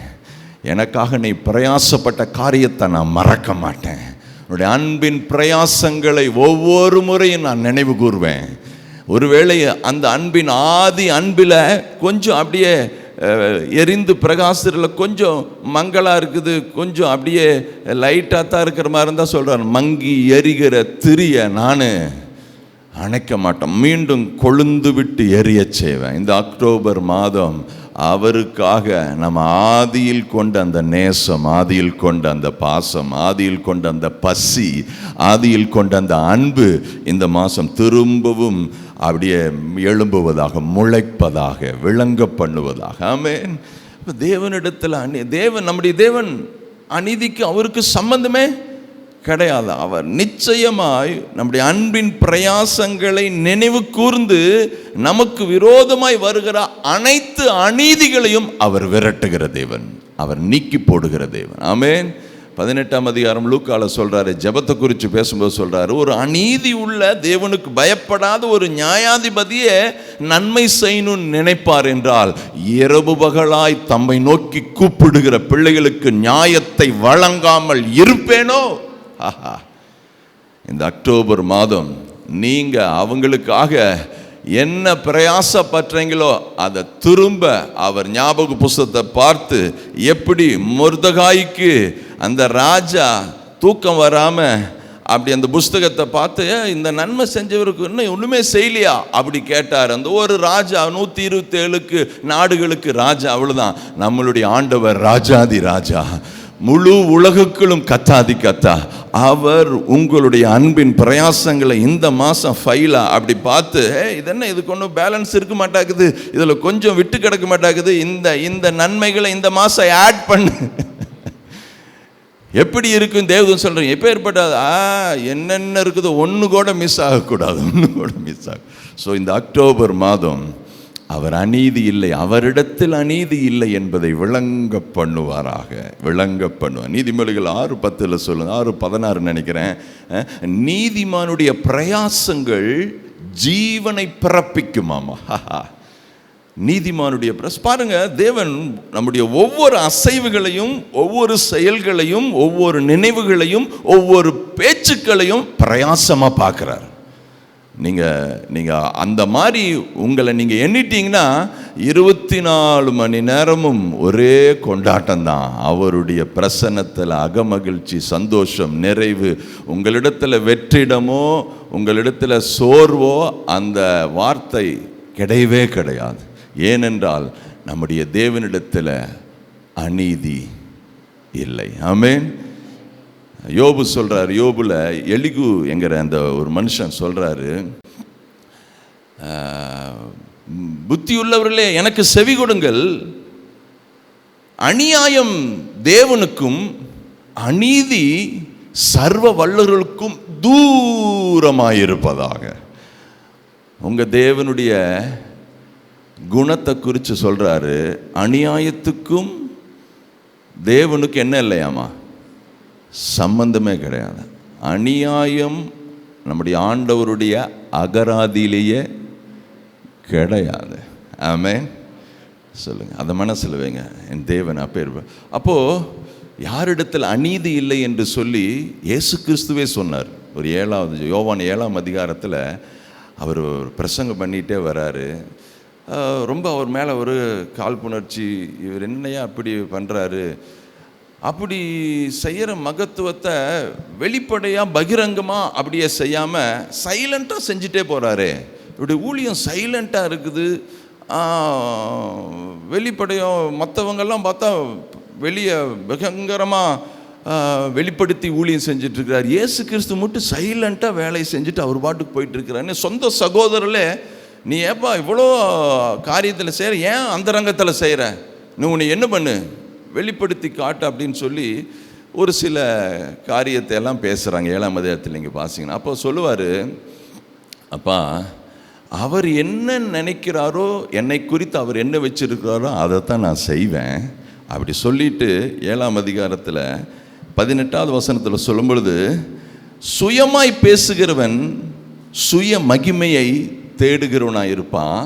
எனக்காக நீ பிரயாசப்பட்ட காரியத்தை நான் மறக்க மாட்டேன், உன்னுடைய அன்பின் பிரயாசங்களை ஒவ்வொரு முறையும் நான் நினைவு கூறுவேன். ஒருவேளை அந்த அன்பின் ஆதி அன்பில் கொஞ்சம் அப்படியே எரிந்து பிரகாசத்தில் கொஞ்சம் மங்களாக இருக்குது, கொஞ்சம் அப்படியே லைட்டாக தான் இருக்கிற மாதிரி இருந்தால் சொல்கிறார், மங்கி எரிகிற திரிய நான் அணைக்க மாட்டேன், மீண்டும் கொழுந்து விட்டு எரிய செய்வேன். இந்த அக்டோபர் மாதம் அவருக்காக நம்ம ஆதியில் கொண்ட அந்த நேசம், ஆதியில் கொண்ட அந்த பாசம், ஆதியில் கொண்ட அந்த பசி, ஆதியில் கொண்ட அந்த அன்பு இந்த மாதம் திரும்பவும் அப்படியே எழும்புவதாக, முளைப்பதாக, விளங்க பண்ணுவதாக. ஆமென். தேவனிடத்தில் தேவன், நம்முடைய தேவன் அநீதிக்கு அவருக்கு சம்பந்தமே கிடையாது. அவர் நிச்சயமாய் நம்முடைய அன்பின் பிரயாசங்களை நினைவு கூர்ந்து நமக்கு விரோதமாய் வருகிற அனைத்து அநீதிகளையும் அவர் விரட்டுகிற தேவன், அவர் நீக்கி போடுகிற தேவன். ஆமென். 18ஆம் அதிகாரம் லூக்கால சொல்றாரு, ஜெபத்தை குறித்து பேசும்போது சொல்றாரு, ஒரு அநீதி உள்ள தேவனுக்கு பயப்படாத ஒரு நியாயாதிபதியே நன்மை செய்யணும்னு நினைப்பார் என்றால், இரவு பகலாய் தம்மை நோக்கி கூப்பிடுகிற பிள்ளைகளுக்கு நியாயத்தை வழங்காமல் இருப்பேனோ? இந்த அக்டோபர் மாதம் நீங்க அவங்களுக்காக என்ன பிரயாசப்பற்றீங்களோ அதை திரும்ப அவர் ஞாபக புஸ்தகத்தை பார்த்து, எப்படி மொர்தெகாய்க்கு அந்த ராஜா தூக்கம் வராம அப்படி அந்த புஸ்தகத்தை பார்த்து, இந்த நன்மை செஞ்சவருக்கு இன்னும் ஒன்றுமே செய்யலையா அப்படி கேட்டார். அந்த ஒரு ராஜா 127 நாடுகளுக்கு ராஜா, அவ்வளவுதான். நம்மளுடைய ஆண்டவர் ராஜாதி ராஜா, முழு உலகுக்களும் கத்தாதி கத்தா. அவர் உங்களுடைய அன்பின் பிரயாசங்களை இந்த மாதம் ஃபைலா அப்படி பார்த்து, இதென்ன இதுக்கு ஒன்றும் பேலன்ஸ் இருக்க மாட்டாக்குது, இதில் கொஞ்சம் விட்டு கிடக்க மாட்டாக்குது, இந்த நன்மைகளை இந்த மாதம் ஆட் பண்ணு. எப்படி இருக்கும் தேவதூதன் சொல்கிறேன், எப்போ ஏற்பட்டாது என்னென்ன இருக்குது, ஒன்று கூட மிஸ் ஆகக்கூடாது, ஸோ இந்த அக்டோபர் மாதம் அவர் அநீதி இல்லை, அவரிடத்தில் அநீதி இல்லை என்பதை விளங்க பண்ணுவாராக, விளங்க பண்ணுவார். நீதிமொழிகள் 6:10 சொல்லுங்க, 6:16 நினைக்கிறேன். நீதிமானுடைய பிரயாசங்கள் ஜீவனை பிறப்பிக்குமாமா. நீதிமானுடைய பாருங்க, தேவன் நம்முடைய ஒவ்வொரு அசைவுகளையும், ஒவ்வொரு செயல்களையும், ஒவ்வொரு நினைவுகளையும், ஒவ்வொரு பேச்சுக்களையும் பிரயாசமாக பார்க்குறார். நீங்கள் அந்த மாதிரி உங்களை நீங்கள் எண்ணிட்டீங்கன்னா 24 மணி நேரமும் ஒரே கொண்டாட்டம் தான். அவருடைய பிரசன்னத்தில் அகமகிழ்ச்சி, சந்தோஷம், நிறைவு. உங்களிடத்தில் வெற்றிடமோ உங்களிடத்தில் சோர்வோ அந்த வார்த்தை கிடையவே கிடையாது. ஏனென்றால் நம்முடைய தேவனிடத்தில் அநீதி இல்லை. ஆமென். யோபு சொல்றாரு, யோபுல எலிகு என்கிற அந்த ஒரு மனுஷன் சொல்றாரு, புத்தியுள்ளவர்களே எனக்கு செவி கொடுங்கள், அநியாயம் தேவனுக்கும் அநீதி சர்வ வல்லவர்களுக்கும் தூரமாயிருப்பதாக. உங்க தேவனுடைய குணத்தை குறித்து சொல்றாரு, அநியாயத்துக்கும் தேவனுக்கு என்ன இல்லையாமா, சம்பந்தமே கிடையாது. அநியாயம் நம்முடைய ஆண்டவருடைய அகராதியிலேயே கிடையாது. ஆமென். சொல்லுங்க, அதை மனசில் வைங்க. என் தேவன் அப்பேர். அப்போது யாரிடத்தில் அநீதி இல்லை என்று சொல்லி இயேசு கிறிஸ்துவே சொன்னார். ஒரு யோவான் 7ஆம் அதிகாரத்தில் அவர் பிரசங்கம் பண்ணிகிட்டே வராரு. ரொம்ப அவர் மேலே ஒரு காழ்ப்புணர்ச்சி, இவர் என்னையா அப்படி பண்ணுறாரு, அப்படி செய்கிற மகத்துவத்தை வெளிப்படையாக பகிரங்கமாக அப்படியே செய்யாமல் சைலண்ட்டாக செஞ்சுட்டே போகிறாரு. இவருடைய ஊழியம் சைலண்ட்டாக இருக்குது. வெளிப்படையும் மற்றவங்கெல்லாம் பார்த்தா வெளியே பயங்கரமாக வெளிப்படுத்தி ஊழியம் செஞ்சிட்ருக்கிறார். இயேசு கிறிஸ்து மட்டும் சைலண்ட்டாக வேலையை செஞ்சுட்டு அவர் பாட்டுக்கு போயிட்டுருக்கிறார். சொந்த சகோதரர்களே, நீ ஏப்பா இவ்வளோ காரியத்தில் செய்கிற, ஏன் அந்த ரங்கத்தில் செய்கிற, நீ உன்னை என்ன பண்ணு, வெளிப்படுத்தி காட்டு அப்படின்னு சொல்லி ஒரு சில காரியத்தை எல்லாம் பேசுகிறாங்க. 7ஆம் அதிகாரத்தில் நீங்கள் பார்த்தீங்கன்னா அப்போ சொல்லுவார், அப்பா அவர் என்ன நினைக்கிறாரோ, என்னை குறித்து அவர் என்ன வச்சிருக்கிறாரோ அதைத்தான் நான் செய்வேன் அப்படி சொல்லிட்டு 7ஆம் அதிகாரத்தில் 18வது வசனத்தில் சொல்லும் பொழுது, சுயமாய் பேசுகிறவன் சுய மகிமையை தேடுகிறவனாக இருப்பான்,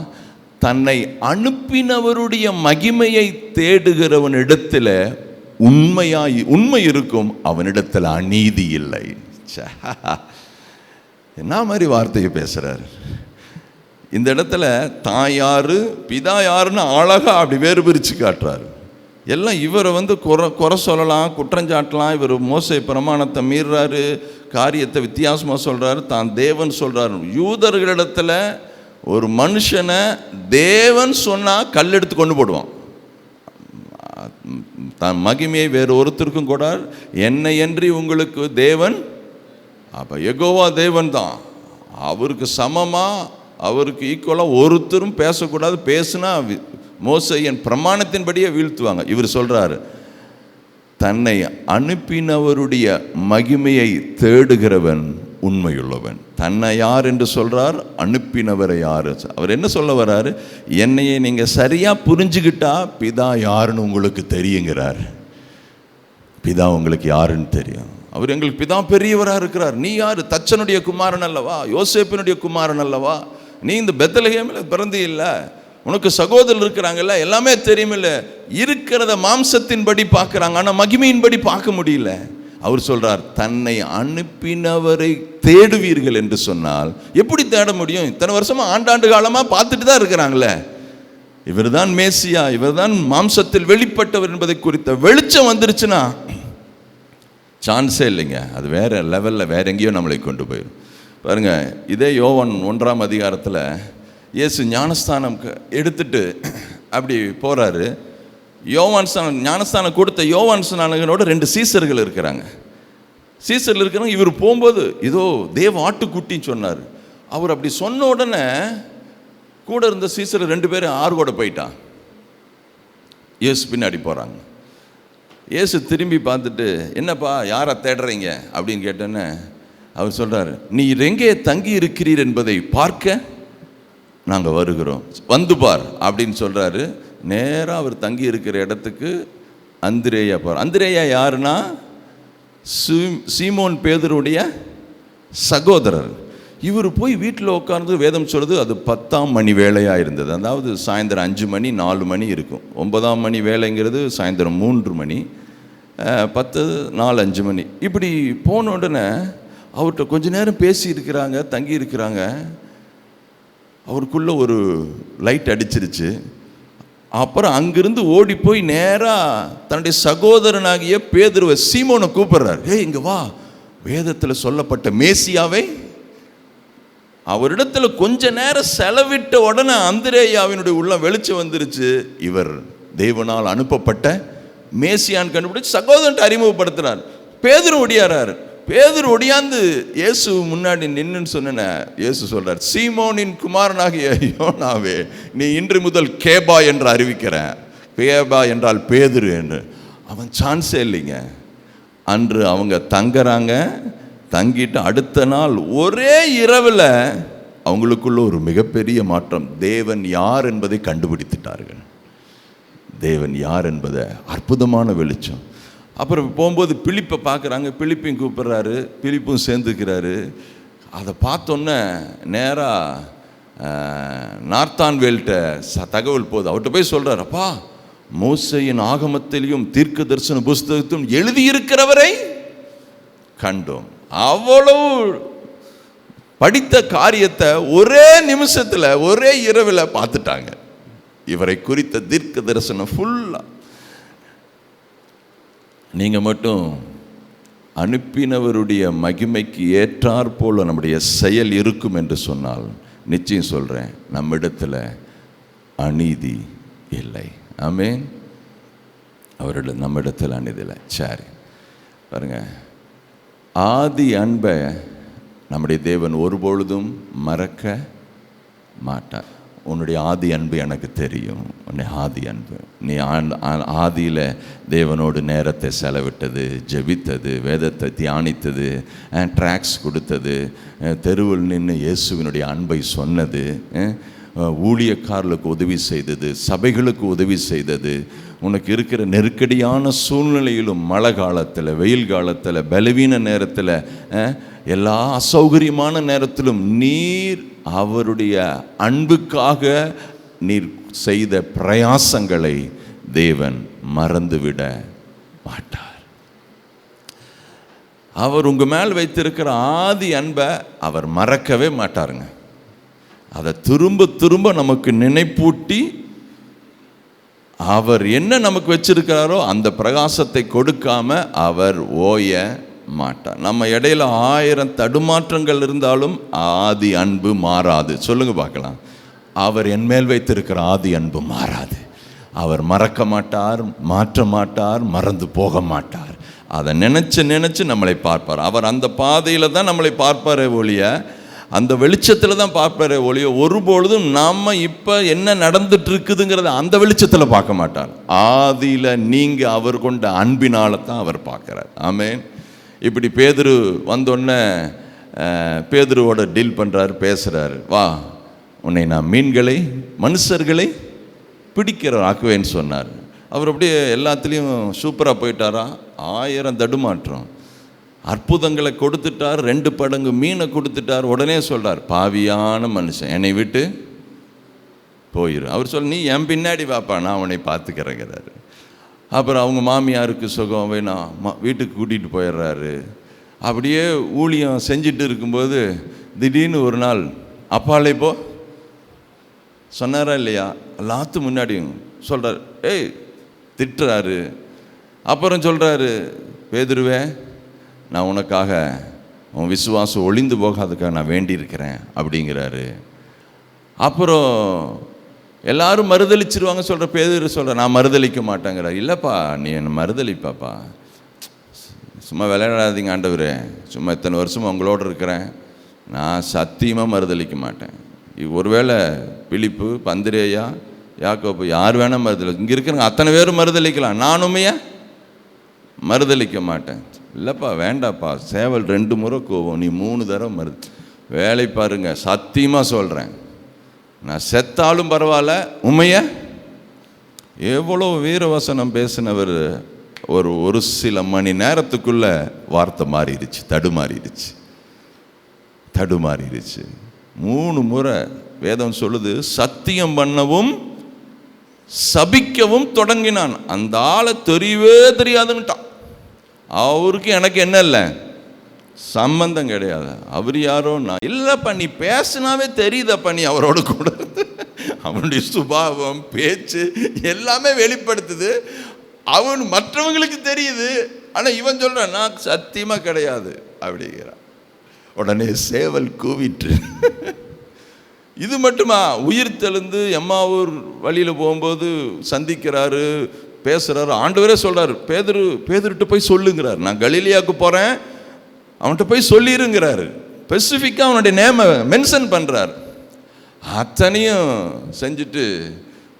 தன்னை அனுப்பினவருடைய மகிமையை தேடுகிறவனிடத்தில் உண்மை இருக்கும், அவனிடத்தில் அநீதி இல்லை. என்ன மாதிரி வார்த்தையை பேசுகிறார் இந்த இடத்துல. தான் யாரு பிதா யாருன்னு அழகாக அப்படி வேறு பிரித்து காட்டுறாரு. எல்லாம் இவரை குறை சொல்லலாம், குற்றஞ்சாட்டலாம். இவர் மோசே பிரமாணத்தை மீறாரு, காரியத்தை வித்தியாசமாக சொல்கிறாரு, தான் தேவன் சொல்கிறாரு. யூதர்களிடத்தில் ஒரு மனுஷனை தேவன் சொன்னால் கல் எடுத்து கொண்டு போடுவான். தான் மகிமையை வேறு ஒருத்தருக்கும் கூடார், என்னை என்று உங்களுக்கு தேவன், அப்போ யெகோவா தேவன் தான், அவருக்கு சமமாக அவருக்கு ஈக்குவலாக ஒருத்தரும் பேசக்கூடாது. பேசுனா மோசேயின் பிரமாணத்தின்படியே வீழ்த்துவாங்க. இவர் சொல்கிறாரு, தன்னை அனுப்பினவருடைய மகிமையை தேடுகிறவன் உண்மையுள்ளவன். தன்னை யார் என்று சொல்கிறார், அனுப்பினவரை யார். அவர் என்ன சொல்ல வர்றாரு, என்னையே நீங்கள் சரியாக புரிஞ்சுக்கிட்டா பிதா யாருன்னு உங்களுக்கு தெரியுங்கிறார். பிதா உங்களுக்கு யாருன்னு தெரியும். அவர் எங்களுக்கு பிதா பெரியவராக இருக்கிறார். நீ யார், தச்சனுடைய குமாரன் அல்லவா, யோசேப்பினுடைய குமாரன் அல்லவா, நீ இந்த பெத்லகேமில் பிறந்து இல்லை, உனக்கு சகோதரர் இருக்கிறாங்கல்ல, எல்லாமே தெரியுமில்ல. இருக்கிறத மாம்சத்தின்படி பார்க்குறாங்க, ஆனால் மகிமையின்படி பார்க்க முடியல. அவர் சொல்கிறார், தன்னை அனுப்பினவரை தேடுவீர்கள் என்று சொன்னால் எப்படி தேட முடியும்? இத்தனை வருஷமாக ஆண்டாண்டு காலமாக பார்த்துட்டு தான் இருக்கிறாங்களே, இவர் தான் மேசியா, இவர் தான் மாம்சத்தில் வெளிப்பட்டவர் என்பதை குறித்த வெளிச்சம் வந்துருச்சுன்னா சான்ஸே இல்லைங்க. அது வேறு லெவலில் வேற எங்கேயோ நம்மளை கொண்டு போயிடும். பாருங்கள், இதே யோவான் 1ஆம் அதிகாரத்தில் இயேசு ஞானஸ்தானம் எடுத்துட்டு அப்படி போகிறாரு. ஞானஸ்தானம் கொடுத்த யோவான் ஸ்நானகனோட 2 சீசர்கள் இருக்கிறாங்க. சீசர்கள் இருக்கிறாங்க. இவர் போகும்போது இதோ தேவ ஆட்டுக்குட்டின்னு சொன்னார். அவர் அப்படி சொன்ன உடனே கூட இருந்த சீசர் 2 பேரும் ஆறு கூட போயிட்டான். இயேசு பின்னாடி போகிறாங்க. இயேசு திரும்பி பார்த்துட்டு, என்னப்பா யாரை தேடுறீங்க அப்படின்னு கேட்டேன்னு அவர் சொல்கிறார், நீர் எங்கே தங்கி இருக்கிறீர் என்பதை பார்க்க நாங்கள் வருகிறோம், வந்து பார் அப்படின்னு சொல்கிறாரு. நேராக அவர் தங்கி இருக்கிற இடத்துக்கு அந்திரேயா பார். அந்திரேயா யாருன்னா சீமோன் பேதுருடைய சகோதரர். இவர் போய் வீட்டில் உட்கார்ந்து வேதம் சொல்கிறது, அது 10ஆம் மணி வேலையாக இருந்தது. அதாவது சாயந்தரம் 5 மணி 4 மணி இருக்கும். 9ஆம் மணி வேலைங்கிறது சாயந்தரம் 3 மணி, 10 4 5 மணி. இப்படி போன உடனே அவர்கிட்ட கொஞ்ச நேரம் பேசி இருக்கிறாங்க, தங்கி இருக்கிறாங்க. அவருக்குள்ளே ஒரு லைட் அடிச்சிருச்சு. அப்புறம் அங்கிருந்து ஓடி போய் நேராக தன்னுடைய சகோதரனாகிய பேதுருவை சீமோனை கூப்பிடுறார். இங்கே வா, வேதத்தில் சொல்லப்பட்ட மேசியாவை. அவரிடத்துல கொஞ்ச நேரம் செலவிட்ட உடனே அந்திரேயாவினுடைய உள்ள வெளிச்சம் வந்துருச்சு. இவர் தேவனால் அனுப்பப்பட்ட மேசியான்னு கண்டுபிடிச்சு சகோதரன்ட்டு அறிமுகப்படுத்துறார். பேதுரு ஒடியாரார். பேதுரு ஒடியாந்து இயேசு முன்னாடி நின்றுன்னு சொன்ன இயேசு சொல்றார், சீமோனின் குமாரனாகிய யோனாவே, நீ இன்று முதல் கேபா என்று அறிவிக்கிறேன். கேபா என்றால் பேதுரு என்று. அவன் சான்ஸே இல்லைங்க. அன்று அவங்க தங்குறாங்க. தங்கிட்டு அடுத்த நாள் ஒரே இரவில் அவங்களுக்குள்ள ஒரு மிகப்பெரிய மாற்றம். தேவன் யார் என்பதை கண்டுபிடித்துட்டார்கள். தேவன் யார் என்பதை அற்புதமான வெளிச்சம். அப்புறம் போகும்போது பிலிப்பை பார்க்குறாங்க. பிலிப்பையும் கூப்பிட்றாரு, பிலிப்பும் சேர்ந்துக்கிறாரு. அதை பார்த்தோன்னே நேராக நார்த்தான்வேல்கிட்ட தகவல் போகுது. அவர்கிட்ட போய் சொல்கிறார், அப்பா, மோசேயின் ஆகமத்திலையும் தீர்க்க தரிசன புஸ்தகத்திலும் எழுதியிருக்கிறவரை கண்டோம். அவ்வளவு படித்த காரியத்தை ஒரே நிமிஷத்தில் ஒரே இரவில் பார்த்துட்டாங்க. இவரை குறித்த தீர்க்க தரிசனம் ஃபுல்லாக. நீங்கள் மட்டும் அனுப்பினவருடைய மகிமைக்கு ஏற்றாற் போல நம்முடைய செயல் இருக்கும் என்று சொன்னால் நிச்சயம் சொல்கிறேன், நம்மிடத்தில் அநீதி இல்லை. ஆமென். நம்மிடத்தில் அநீதி இல்லை. சரி பாருங்க, ஆதி அன்பை நம்முடைய தேவன் ஒருபொழுதும் மறக்க மாட்டார். உன்னுடைய ஆதி அன்பு எனக்கு தெரியும். உன்னுடைய ஆதி அன்பு, நீ ஆதியில் தேவனோடு நேரத்தை செலவிட்டது, ஜெபித்தது, வேதத்தை தியானித்தது, ட்ராக்ஸ் கொடுத்தது, தெருவில் நின்று இயேசுவினுடைய அன்பை சொன்னது, ஊழியக்காரர்களுக்கு உதவி செய்தது, சபைகளுக்கு உதவி செய்தது, உனக்கு இருக்கிற நெருக்கடியான சூழ்நிலையிலும், மழை காலத்தில், வெயில் காலத்தில், பலவீன நேரத்தில், எல்லா அசௌகரியமான நேரத்திலும் நீர் அவருடைய அன்புக்காக நீர் செய்த பிரயாசங்களை தேவன் மறந்துவிட மாட்டார். அவர் உங்கள் மேல் வைத்திருக்கிற ஆதி அன்பை அவர் மறக்கவே மாட்டாருங்க. அதை திரும்ப திரும்ப நமக்கு நினைப்பூட்டி அவர் என்ன நமக்கு வச்சிருக்கிறாரோ அந்த பிரகாசத்தை கொடுக்காம அவர் ஓய மாட்டார். நம்ம இடையில 1000 தடுமாற்றங்கள் இருந்தாலும் ஆதி அன்பு மாறாது. சொல்லுங்க பார்க்கலாம். அவர் என் மேல் வைத்திருக்கிற ஆதி அன்பு மாறாது. அவர் மறக்க மாட்டார், மாற்ற மாட்டார், மறந்து போக மாட்டார். அதை நினைச்சு நம்மளை பார்ப்பார். அவர் அந்த பாதையில் தான் நம்மளை பார்ப்பாரே ஒழிய, அந்த வெளிச்சத்தில் தான் பார்ப்பாரே ஒழிய, ஒருபொழுதும் நம்ம இப்போ என்ன நடந்துட்டு இருக்குதுங்கிறத அந்த வெளிச்சத்தில் பார்க்க மாட்டார். ஆதியில் நீங்கள் அவர் கொண்ட அன்பினால தான் அவர் பார்க்குறார். ஆமென். இப்படி பேதுரு வந்தோடனே பேதுருவோட டீல் பண்ணுறாரு, பேசுகிறாரு. வா, உன்னை நான் மீன்களை மனுஷர்களை பிடிக்கிறவர் ஆக்குவேன்னு சொன்னார். அவர் அப்படியே எல்லாத்துலேயும் சூப்பராக போயிட்டாரா. 1000 தடுமாற்றம், அற்புதங்களை கொடுத்துட்டார், 2 படங்கு மீனை கொடுத்துட்டார். உடனே சொல்கிறார், பாவியான மனுஷன், என்னை விட்டு போயிரு. அவர் சொல்ல, நீ என் பின்னாடி வாப்பா, நான் உன்னை பார்த்துக்கிறேங்கிறாரு. அப்புறம் அவங்க மாமியாருக்கு சுகம் வேணாம், வீட்டுக்கு கூட்டிகிட்டு போயிடுறாரு. அப்படியே ஊழியம் செஞ்சுட்டு இருக்கும்போது திடீர்னு ஒரு நாள், அப்பாலே போ சொன்னாரா இல்லையா, எல்லாத்துக்கும் முன்னாடியும் சொல்கிறார். ஏய், திட்டுறாரு. அப்புறம் சொல்கிறாரு, பேதுருவே, நான் உனக்காக உன் விசுவாசம் ஒளிந்து போகாதுக்காக நான் வேண்டியிருக்கிறேன் அப்படிங்கிறாரு. அப்புறம் எல்லாரும் மறுதளிச்சிருவாங்க சொல்கிற பேதுரு சொல்கிற, நான் மறுதளிக்க மாட்டேங்கிறார். இல்லைப்பா, நீ என்னை மறுதளிப்பாப்பா, சும்மா விளையாடாதீங்க ஆண்டவரே, சும்மா இத்தனை வருஷமாக உங்களோடு இருக்கிறேன், நான் சத்தியமாக மறுதளிக்க மாட்டேன். ஒருவேளை பிலிப்பு, பந்திரேயா, யாக்கோப்பு யார் வேணால் மறுதளி, இங்கே இருக்கிறவங்க அத்தனை பேரும் மறுதளிக்கலாம், நானுமே மறுதளிக்க மாட்டேன். இல்லைப்பா, வேண்டாப்பா, சேவல் 2 முறை கோவம், நீ 3 தடவை வேலை பாருங்க, சத்தியமாக சொல்கிறேன், நான் செத்தாலும் பரவாயில்ல, உண்மைய. எவ்வளோ வீரவசனம் பேசினவர் ஒரு சில மணி நேரத்துக்குள்ள வார்த்தை மாறிடுச்சு, தடுமாறிடுச்சு. 3 முறை வேதம் சொல்லுது, சத்தியம் பண்ணவும் சபிக்கவும் தொடங்கினான். அந்த ஆளை தெரியவே தெரியாதுன்னுட்டான். அவருக்கு எனக்கு என்ன இல்லை, சம்பந்தம் கிடையாது. அவர் யாரோ நான் இல்லைப்பா, நீ பேசினாவே தெரியுதப்பா, நீ அவரோட கூட அவனுடைய சுபாவம், பேச்சு எல்லாமே வெளிப்படுத்துது. அவன் மற்றவங்களுக்கு தெரியுது, ஆனால் இவன் சொல்கிறான், நான் சத்தியமாக கிடையாது அப்படிங்கிறான். உடனே சேவல் கூவிட்டு. இது மட்டுமா, உயிர் தெழுந்து எம்மாவூர் வழியில் போகும்போது சந்திக்கிறாரு, பேசுகிறாரு. ஆண்டவரே சொல்கிறார், பேதுருட்டு போய் சொல்லுங்கிறார், நான் கலிலியாவுக்கு போகிறேன், அவன்கிட்ட போய் சொல்லிருங்கிறாரு. ஸ்பெசிஃபிக்காக அவனுடைய நேமை மென்ஷன் பண்ணுறார். அத்தனையும் செஞ்சுட்டு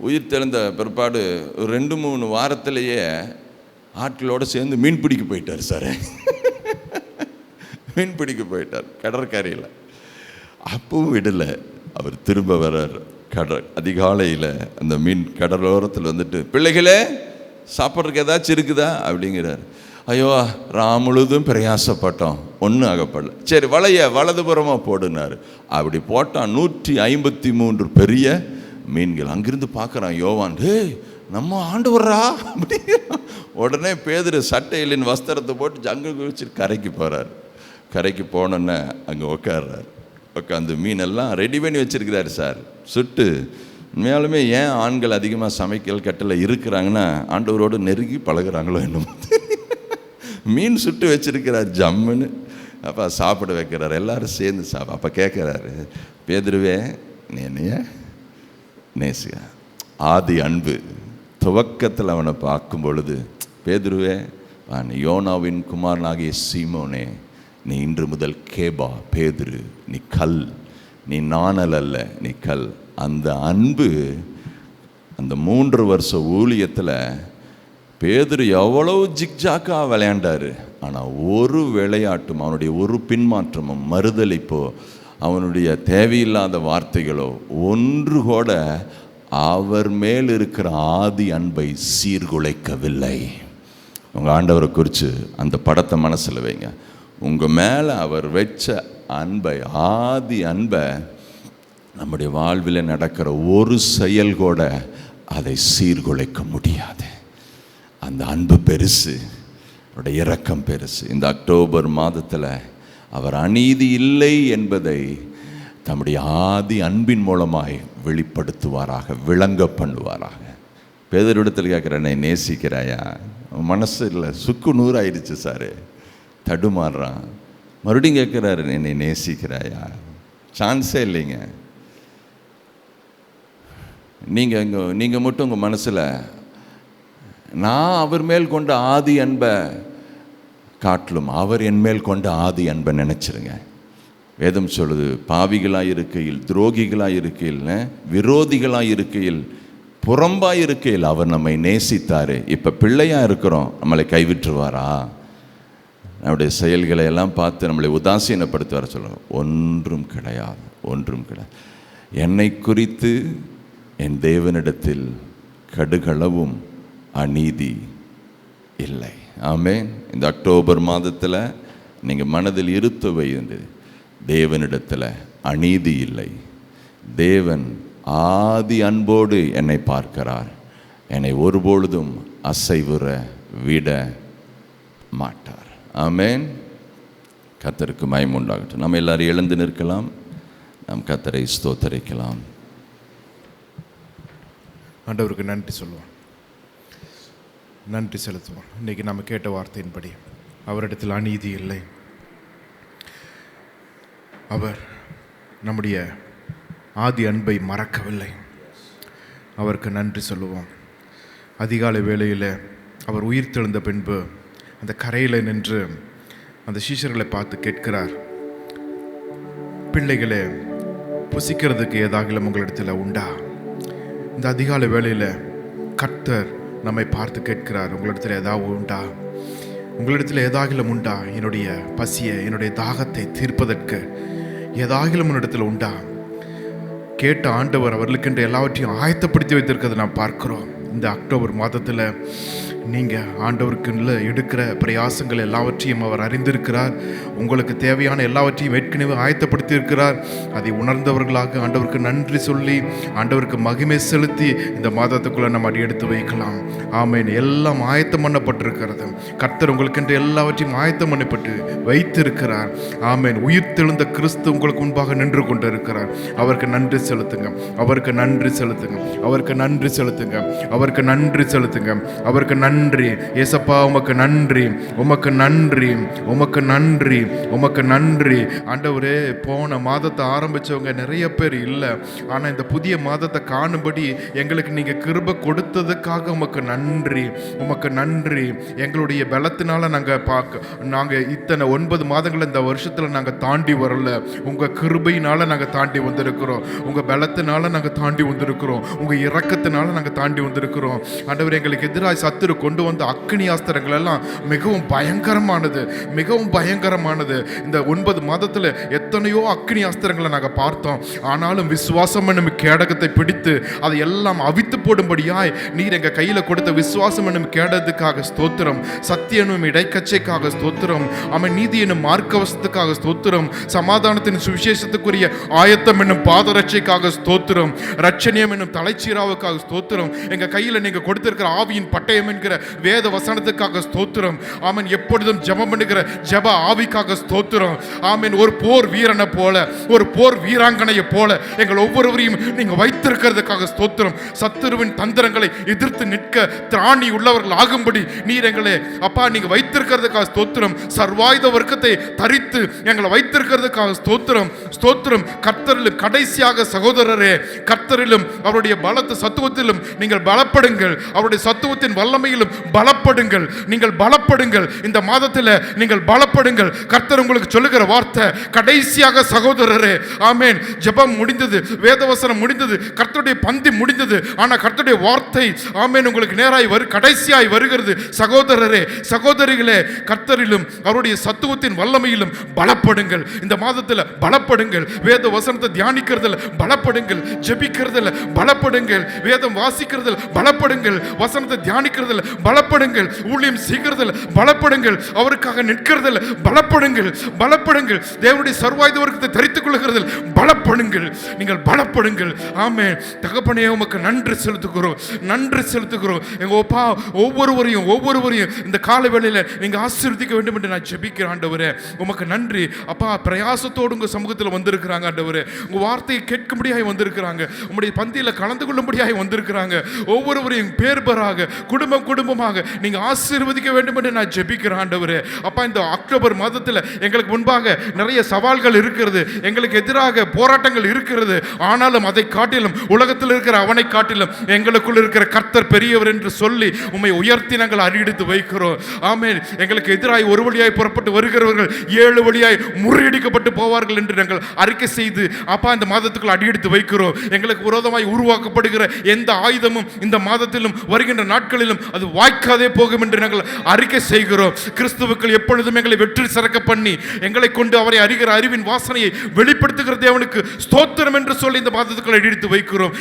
உயிர் தெழுந்த பிற்பாடு 2-3 வாரத்திலேயே ஆட்களோடு சேர்ந்து மீன் பிடிக்க போயிட்டார். சார் மீன் பிடிக்க போயிட்டார் கடற்கரையில். அப்பவும் விடலை, அவர் திரும்ப வர்றார். அதிகாலையில் அந்த மீன் கடலோரத்தில் வந்துட்டு, பிள்ளைகளே சாப்பிட்றதுக்கு ஏதாச்சும் இருக்குதா அப்படிங்கிறார். ஐயோ, முழுதும் பிரயாசப்பட்டோம், ஒன்றும் ஆகப்படல. சரி, வலதுபுறமாக போடுனார். அப்படி போட்டான் 153 பெரிய மீன்கள். அங்கிருந்து பார்க்குறான் யோவான், நம்ம ஆண்டவரா அப்படி. உடனே பேதுரு சட்டையிலின் வஸ்திரத்தை போட்டு ஜங்கு குளிச்சு கரைக்கு போகிறார். கரைக்கு போனோன்னே அங்கே உட்கார்றார். உட்காந்து மீனெல்லாம் ரெடி பண்ணி வச்சுருக்கிறாரு சார். சுட்டு உண்மையாலுமே ஏன் ஆண்கள் அதிகமாக சமைக்கல் கட்டில் இருக்கிறாங்கன்னா, ஆண்டவரோடு நெருங்கி பழகுறாங்களோ என்னமோ. மீன் சுட்டு வச்சிருக்கிறார் ஜம்முன்னு. அப்போ சாப்பிட வைக்கிறார், எல்லாரும் சேர்ந்து அப்போ கேட்குறாரு, பேதுருவே நீ என்னைய நேசிக்க. ஆதி அன்பு துவக்கத்தில் அவனை பார்க்கும் பொழுது, பேதுருவே நீ யோனாவின் குமாரனாகிய சீமோனே, நீ இன்று முதல் கேபா, பேதுரு, நீ கல், நீ நாணல் அல்ல, நீ கல். அந்த அன்பு அந்த 3 வருஷ ஊழியத்தில் பேதுரு எவ்வளோ ஜிக்ஜாக்காக விளையாண்டார். ஆனால் ஒரு விளையாட்டும், அவனுடைய ஒரு பின்மாற்றமும், மறுதலிப்போ, அவனுடைய தேவையில்லாத வார்த்தைகளோ ஒன்று கூட அவர் மேல் இருக்கிற ஆதி அன்பை சீர்குலைக்கவில்லை. உங்கள் ஆண்டவரை குறித்து அந்த படத்தை மனசில் வைங்க. உங்கள் மேலே அவர் வச்ச அன்பை, ஆதி அன்பை, நம்முடைய வாழ்வில் நடக்கிற ஒரு செயல் கூட அதை சீர்குலைக்க முடியாது. அந்த அன்பு பெருசு, அவருடைய இரக்கம் பெருசு. இந்த அக்டோபர் மாதத்தில் அவர் அநீதி இல்லை என்பதை தம்முடைய ஆதி அன்பின் மூலமாய் வெளிப்படுத்துவாராக, விளங்க பண்ணுவாராக. பேதரிடத்தில் கேட்குறேன், நேசிக்கிறாயா? மனசு இல்லை, சுக்கு நூறாயிடுச்சு சார், தடுமாறுறான். மறுபடியும் கேட்குறாரு, என்னை நேசிக்கிறாயா? சான்ஸே இல்லைங்க. நீங்கள் மட்டும் உங்கள் மனசில் நான் அவர் மேல் கொண்ட ஆதி அன்பை காட்டிலும் அவர் என் மேல் கொண்ட ஆதி அன்பை நினச்சிருங்க. வேதம் சொல்லுது, பாவிகளாக இருக்கையில், துரோகிகளாக இருக்கையில், விரோதிகளாக இருக்கையில், புறம்பாக இருக்கையில் அவர் நம்மை நேசித்தார். இப்போ பிள்ளையாக இருக்கிறோம், நம்மளை கைவிட்டுருவாரா? நம்முடைய செயல்களை எல்லாம் பார்த்து நம்மளை உதாசீனப்படுத்துவார சொல்லுவாங்க. ஒன்றும் கிடையாது, ஒன்றும் கிடையாது. என்னை குறித்து என் தேவனிடத்தில் கடுகளவும் அநீதி இல்லை. ஆமென். இந்த அக்டோபர் மாதத்தில் நீங்கள் மனதில் இருத்த வைந்து, தேவனிடத்தில் அநீதி இல்லை. தேவன் ஆதி அன்போடு என்னை பார்க்கிறார். என்னை ஒருபொழுதும் அசைவுற விட மாட்டார். ஆமென். கர்த்தருக்கு மகிமை உண்டாகட்டும். நம்ம எல்லாரும் எழுந்து நிற்கலாம், நாம் கர்த்தரை ஸ்தோத்தரிக்கலாம். ஆண்டவருக்கு நன்றி சொல்லுவோம், நன்றி செலுத்துவோம். இன்றைக்கி நம்ம கேட்ட வார்த்தையின்படி அவரிடத்தில் அநீதி இல்லை. அவர் நம்முடைய ஆதி அன்பை மறக்கவில்லை. அவருக்கு நன்றி சொல்லுவோம். அதிகாலை வேளையில் அவர் உயிர் தெழுந்த பின்பு அந்த கரையில் நின்று அந்த சீஷர்களை பார்த்து கேட்கிறார், பிள்ளைகளே, புசிக்கிறதுக்கு ஏதாகிலும் உங்களிடத்தில் உண்டா? இந்த அதிகாலை வேளையில் கர்த்தர் நம்மை பார்த்து கேட்கிறார், உங்களிடத்தில் ஏதாவது உண்டா? உங்களிடத்தில் ஏதாகிலும் உண்டா? என்னுடைய பசியை, என்னுடைய தாகத்தை தீர்ப்பதற்கு ஏதாகிலும் உன்னிடத்தில் உண்டா? கேட்ட ஆண்டவர் அவர்களுக்கென்று எல்லாவற்றையும் ஆயத்தப்படுத்தி வைத்திருக்கிறதை நாம் பார்க்கிறோம். இந்த அக்டோபர் மாதத்தில் நீங்கள் ஆண்டவருக்குள்ள எடுக்கிற பிரயாசங்கள் எல்லாவற்றையும் அவர் அறிந்திருக்கிறார். உங்களுக்கு தேவையான எல்லாவற்றையும் ஏற்கனவே ஆயத்தப்படுத்தி இருக்கிறார். அதை உணர்ந்தவர்களாக ஆண்டவருக்கு நன்றி சொல்லி ஆண்டவருக்கு மகிமை செலுத்தி இந்த மாதத்துக்குள்ளே நம்ம அடி எடுத்து வைக்கலாம். ஆமென். எல்லாம் ஆயத்தம் பண்ணப்பட்டிருக்கிறது. கர்த்தர் உங்களுக்கென்று எல்லாவற்றையும் ஆயத்தம் பண்ணப்பட்டு வைத்திருக்கிறார். ஆமென். உயிர் தெழுந்த கிறிஸ்து உங்களுக்கு முன்பாக நின்று கொண்டு இருக்கிறார். அவருக்கு நன்றி செலுத்துங்க, அவருக்கு நன்றி செலுத்துங்க, அவருக்கு நன்றி செலுத்துங்க, அவருக்கு நன்றி செலுத்துங்க, அவருக்கு நன்றி. ஏசப்பா, உமக்கு நன்றி, உமக்கு நன்றி, உமக்கு நன்றி, உமக்கு நன்றி. ஆண்டவரே, போன மாதத்தை ஆரம்பிச்சவங்க நிறைய பேர் இல்லை, ஆனால் இந்த புதிய மாதத்தை காணும்படி எங்களுக்கு நீங்கள் கிருபை கொடுத்ததுக்காக உமக்கு நன்றி, உமக்கு நன்றி. எங்களுடைய பலத்தினால நாங்கள் இத்தனை 9 மாதங்கள் இந்த வருஷத்தில் நாங்கள் தாண்டி வரல. உங்கள் கிருபையினால நாங்கள் தாண்டி வந்திருக்கிறோம், உங்கள் பலத்தினால நாங்கள் தாண்டி வந்திருக்கிறோம், உங்கள் இரக்கத்தினால நாங்கள் தாண்டி வந்திருக்கிறோம். ஆண்டவர், எங்களுக்கு எதிராக சத்துரு கொண்டு வந்த அக்கினி அஸ்திரங்கள் எல்லாம் மிகவும் பயங்கரமானது, மிகவும் பயங்கரமானது. இந்த 9 மாதத்தில் எத்தனையோ அக்கினி அஸ்திரங்களை நாங்கள் பார்த்தோம். ஆனாலும் விசுவாசம் என்னும் கேடகத்தை பிடித்து அதை எல்லாம் அவித்து போடும்படியாய் நீர் எங்கள் கையில் கொடுத்த விசுவாசம் என்னும் கேடகத்துக்காக ஸ்தோத்திரம். சத்தியம் என்னும் இடைக்கச்சைக்காக ஸ்தோத்திரம். அவன் நீதி என்னும் மார்க்கவசத்துக்காக ஸ்தோத்திரம். சமாதானத்தின் சுவிசேஷத்துக்குரிய ஆயத்தம் என்னும் பாதரட்சைக்காக ஸ்தோத்திரம். ரட்சணியம் என்னும் தலைச்சீராவுக்காக ஸ்தோத்திரம். எங்கள் கையில் நீங்கள் கொடுத்திருக்கிற ஆவியின் பட்டயம் என்கிற வேத வசனத்துக்காக ஸ்தோத்திரம். ஆமென். எப்பொழுதும் ஜெபம் பண்ணுகிற ஜெப ஆவிக்காக ஸ்தோத்திரம். ஆமென். ஒரு போர் வீரனை போல, ஒரு போர் வீராங்கனையை போல எங்கள் ஒவ்வொருவரையும் நீங்க வைத்திருக்கிறதுக்காக ஸ்தோத்திரம். சத்துருவின் தந்திரங்களை எதிர்த்து நிற்க திராணி உள்ளவர்கள் ஆகும்படி நீர் எங்களை அப்பா நீங்க வைத்திருக்கிறதுக்காக ஸ்தோத்திரம். சர்வாயுத வர்க்கத்தை தரித்து எங்களை வைத்திருக்கிறதுக்காக ஸ்தோத்திரம். ஸ்தோத்திரம். கர்த்தரிலும் கடைசியாக சகோதரரே, கர்த்தரிலும் அவருடைய பலத்த சத்துவத்திலும் நீங்கள் பலப்படுங்கள். அவருடைய சத்துவத்தின் வல்லமையிலும் பலப்படுங்கள். நீங்கள் பலப்படுங்கள். இந்த மாதத்தில் நீங்கள் பலப்படுங்கள். கர்த்தர் உங்களுக்கு சொல்லுகிற வார்த்தை, கடைசியாக சகோதரரே, ஆமென். ஜெபம் முடிந்தது, வேதவசனம் முடிந்தது, கர்த்தருடைய பந்தி முடிந்தது. ஆனா கர்த்தருடைய வார்த்தை ஆமென் உங்களுக்கு நேராய் கடைசியாய் வருகிறது. சகோதரரே, சகோதரிகளே, கர்த்தரிலும் அவருடைய சத்துவத்தின் வல்லமையிலும் பலப்படுங்கள். இந்த மாதத்தில் பலப்படுங்கள். வேத வசனத்தை தியானிக்கிறதுல பலப்படுங்கள். ஜெபிக்கிறதுல பலப்படுங்கள். வேதம் வாசிக்கிறதுல பலப்படுங்கள். வசனத்தை தியானிக்கிறதுல பலப்படுங்கள். ஊழியம் செய்கிறதுல பலப்படுங்கள். அவருக்காக நிற்கிறதுல பலப்படுங்கள். பலப்படுங்கள். தேவனுடைய சர்வாயுத வர்க்கத்தை தரித்துக் கொள்கிறதில் பலப்படுங்கள். நீங்கள் பலப்படுங்கள். ஆமென். தகப்பனே, உமக்கு நன்றி செலுத்துகிறோம், நன்றி செலுத்துகிறோம். எங்க அப்பா ஒவ்வொருவரையும் இந்த கால வேளையில நீங்க ஆசீர்வதிக்க வேண்டும் என்று நான் ஜெபிக்கிறேன் ஆண்டவரே. உமக்கு நன்றி அப்பா. பிரயாசத்தோடு உங்க சமூகத்தில் வந்திருக்கிறாங்க ஆண்டவரே. உங்க வார்த்தையை கேட்கும்படியாய் வந்திருக்கிறாங்க. உங்களுடைய பந்தியில கலந்து கொள்ளும்படியாய் வந்திருக்கிறாங்க. ஒவ்வொருவரையும் பேர்பராக குடும்பமாக நீங்க ஆசீர்வதிக்க வேண்டும் என்று நான் ஜெபிக்கிறேன் ஆண்டவரே. அப்பா, இந்த அக்டோபர் மாதத்தில் எங்களுக்கு முன்பாக நிறைய சவால்கள் இருக்கிறது, எங்களுக்கு எதிராக போராட்டங்கள் இருக்கிறது. ஆனாலும் அதை காட்டிலும், உலகத்தில் இருக்கிற அவனை காட்டிலும் எங்களுக்குள் இருக்கிற கர்த்தர் பெரியவர் என்று சொல்லி உம்மை உயர்த்தி நாங்கள் அடியெடுத்து வைக்கிறோம். ஆமென். எங்களுக்கு எதிராய் ஒரு வழியாய் புறப்பட்டு வருகிறவர்கள் 7 வழியாய் முறியடிக்கப்பட்டு போவார்கள் என்று நாங்கள் அறிக்கை செய்து அப்பா இந்த மாதத்துக்குள் அடியெடுத்து வைக்கிறோம். எங்களுக்கு விரோதமாய் உருவாக்கப்படுகிற எந்த ஆயுதமும் இந்த மாதத்திலும் வருகின்ற நாட்களிலும் அது வாய்க்காதே போகும் என்று நாங்கள் அறிக்கை செய்கிறோம். கிறிஸ்துவுக்குள் எப்பொழுதும் எங்களை வெற்றி சிறக்க பண்ணி எங்களை கொண்டு அவரை அறிகிற அறிவின் வாசனையை வெளிப்படுத்துகிற தேவனுக்கு ஸ்தோத்திரம் என்று சொல்லி இந்த மாதத்துக்குள் அடியெடுத்து வைக்கிறோம்.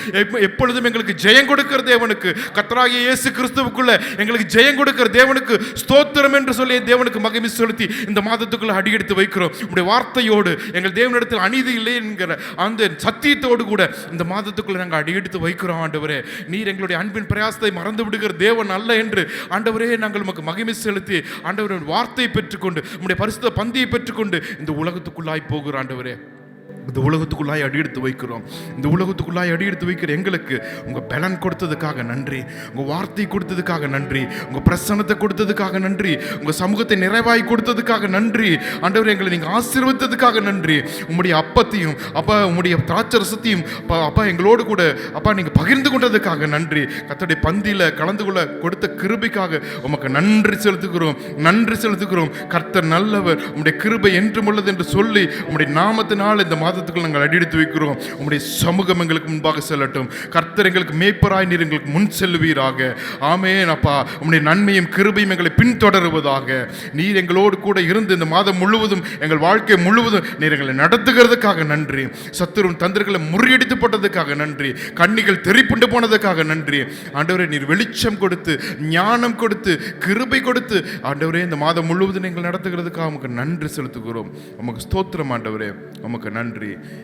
எப்பொழுதும் எங்களுக்கு ஜெயம் கொடுக்கிற தேவனுக்கு, கர்த்தராகிய இயேசு கிறிஸ்துவுக்குள்ள எங்களுக்கு ஜெயம் கொடுக்கிற தேவனுக்கு ஸ்தோத்திரம் என்று சொல்லி தேவனுக்கு மகிமை செலுத்தி இந்த மாதத்துக்குள்ள அடியெடுத்து வைக்கிறோம். உங்களுடைய வார்த்தையோடு எங்கள் தேவனிடத்தில் அநீதி இல்லை என்கிற அந்த சத்தியத்தோடு கூட இந்த மாதத்துக்குள்ள நாங்கள் அடியெடுத்து வைக்கிறோம். ஆண்டவரே, நீர் எங்களுடைய அன்பின் பிரயாசத்தை மறந்து விடுகிற தேவன் அல்ல என்று ஆண்டவரே நாங்கள் உமக்கு மகிமை செலுத்தி ஆண்டவரின் வார்த்தையை பெற்றுக்கொண்டு உம்முடைய பரிசுத்த பந்தியை பெற்றுக்கொண்டு இந்த உலகத்துக்குள்ளாய் போகிற ஆண்டவரே, இந்த உலகத்துக்குள்ளாய் அடியெடுத்து வைக்கிறோம். இந்த உலகத்துக்குள்ளாய் அடியெடுத்து வைக்கிற எங்களுக்கு உங்க பலன் கொடுத்ததுக்காக நன்றி, உங்க வார்த்தை கொடுத்ததுக்காக நன்றி, உங்க பிரசன்னத்தை கொடுத்ததுக்காக நன்றி, உங்க சமூகத்தை நிறைவாய் கொடுத்ததுக்காக நன்றி. ஆண்டவரே, எங்களை நீங்க ஆசீர்வதித்ததுக்காக நன்றி. உம்முடைய அப்பத்தையும் அப்பா உம்முடைய திராட்சரசத்தையும் அப்பா எங்களோடு கூட அப்பா நீங்க பகிர்ந்து கொண்டதுக்காக நன்றி. கர்த்தருடைய பந்தியில கலந்து கொள்ள கொடுத்த கிருபைக்காக உமக்கு நன்றி செலுத்துகிறோம், நன்றி செலுத்துகிறோம். கர்த்தர் நல்லவர், உம்முடைய கிருபை என்றும் உள்ளது என்று சொல்லி உம்முடைய நாமத்தினால் இந்த மாதத்துக்குள் நாங்கள் அடியெடுத்து வைக்கிறோம். உம்முடைய சமூகம் எங்களுக்கு முன்பாக செல்லட்டும். கர்த்தர் எங்களுக்கு மேய்ப்பராய் நீர் எங்களுக்கு முன் செல்வீராக. ஆமென். அப்பா, உம்முடைய நன்மையும் கிருபையும் எங்களை பின்தொடருவதாக. நீர் எங்களோடு கூட இருந்து இந்த மாதம் முழுவதும் எங்கள் வாழ்க்கை முழுவதும் நீர் எங்களை நடத்துகிறதுக்காக நன்றி. சத்துருவின் தந்திரங்களை முறியடித்து போட்டதுக்காக நன்றி. கண்ணிகள் தெறிப்புண்டு போனதுக்காக நன்றி. ஆண்டவரே, நீர் வெளிச்சம் கொடுத்து ஞானம் கொடுத்து கிருபை கொடுத்து ஆண்டவரே இந்த மாதம் முழுவதும் எங்கள் நடத்துகிறதுக்காக உமக்கு நன்றி செலுத்துகிறோம். உமக்கு ஸ்தோத்திரம் ஆண்டவரே, உமக்கு நன்றி.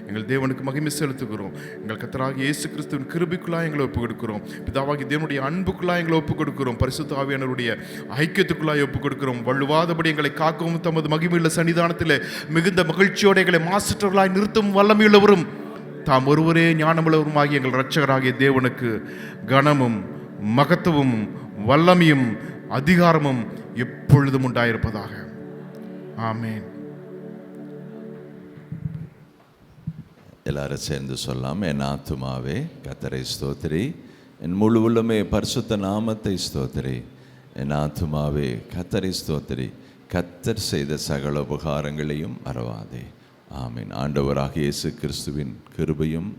எங்கள் தேவனுக்கு மகிமை செலுத்துகிறோம். எங்கள் கர்த்தராகிய இயேசு கிறிஸ்துவின் கிருபைக்குள்ளாய் எங்களை ஒப்புக் கொடுக்கிறோம். பிதாவாகிய தேவனுடைய அன்புக்குள்ளாய் எங்களை ஒப்புக் கொடுக்கிறோம். பரிசுத்த ஆவியானவருடைய ஐக்கியத்துக்குள்ளாய் ஒப்புக் கொடுக்கிறோம். வள்ளுவாதபடி எங்களை காக்கவும் தமது மகிமையுள்ள சன்னிதானத்தில் மிகுந்த மகிழ்ச்சியோடு எங்களை மாசற்றவர்களாய் நிறுத்தும் வல்லமையுள்ளவரும் தாம் ஒருவரே ஞானமுள்ளவருமாகிய எங்கள் இரட்சகராகிய தேவனுக்கு கனமும் மகத்துவமும் வல்லமையும் அதிகாரமும் எப்பொழுதும் உண்டாயிருப்பதாக. ஆமென். எல்லாரும் சேர்ந்து சொல்லலாம். என் ஆத்துமாவே கர்த்தரை ஸ்தோத்திரி, என் முழு உள்ளமே பரிசுத்த நாமத்தை ஸ்தோத்திரி. என் ஆத்துமாவே கர்த்தரை ஸ்தோத்திரி, கர்த்தர் செய்த சகல உபகாரங்களையும் மறவாதே. ஆமீன். ஆண்டவராகிய இயேசு கிறிஸ்துவின் கிருபையும்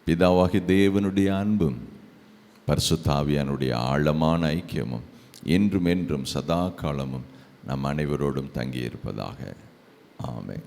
பிதாவாகிய தேவனுடைய அன்பும் பரிசுத்த ஆவியானுடைய ஆழமான ஐக்கியமும் என்றும் என்றும் சதா காலமும் நம் அனைவரோடும் தங்கியிருப்பதாக. ஆமென்.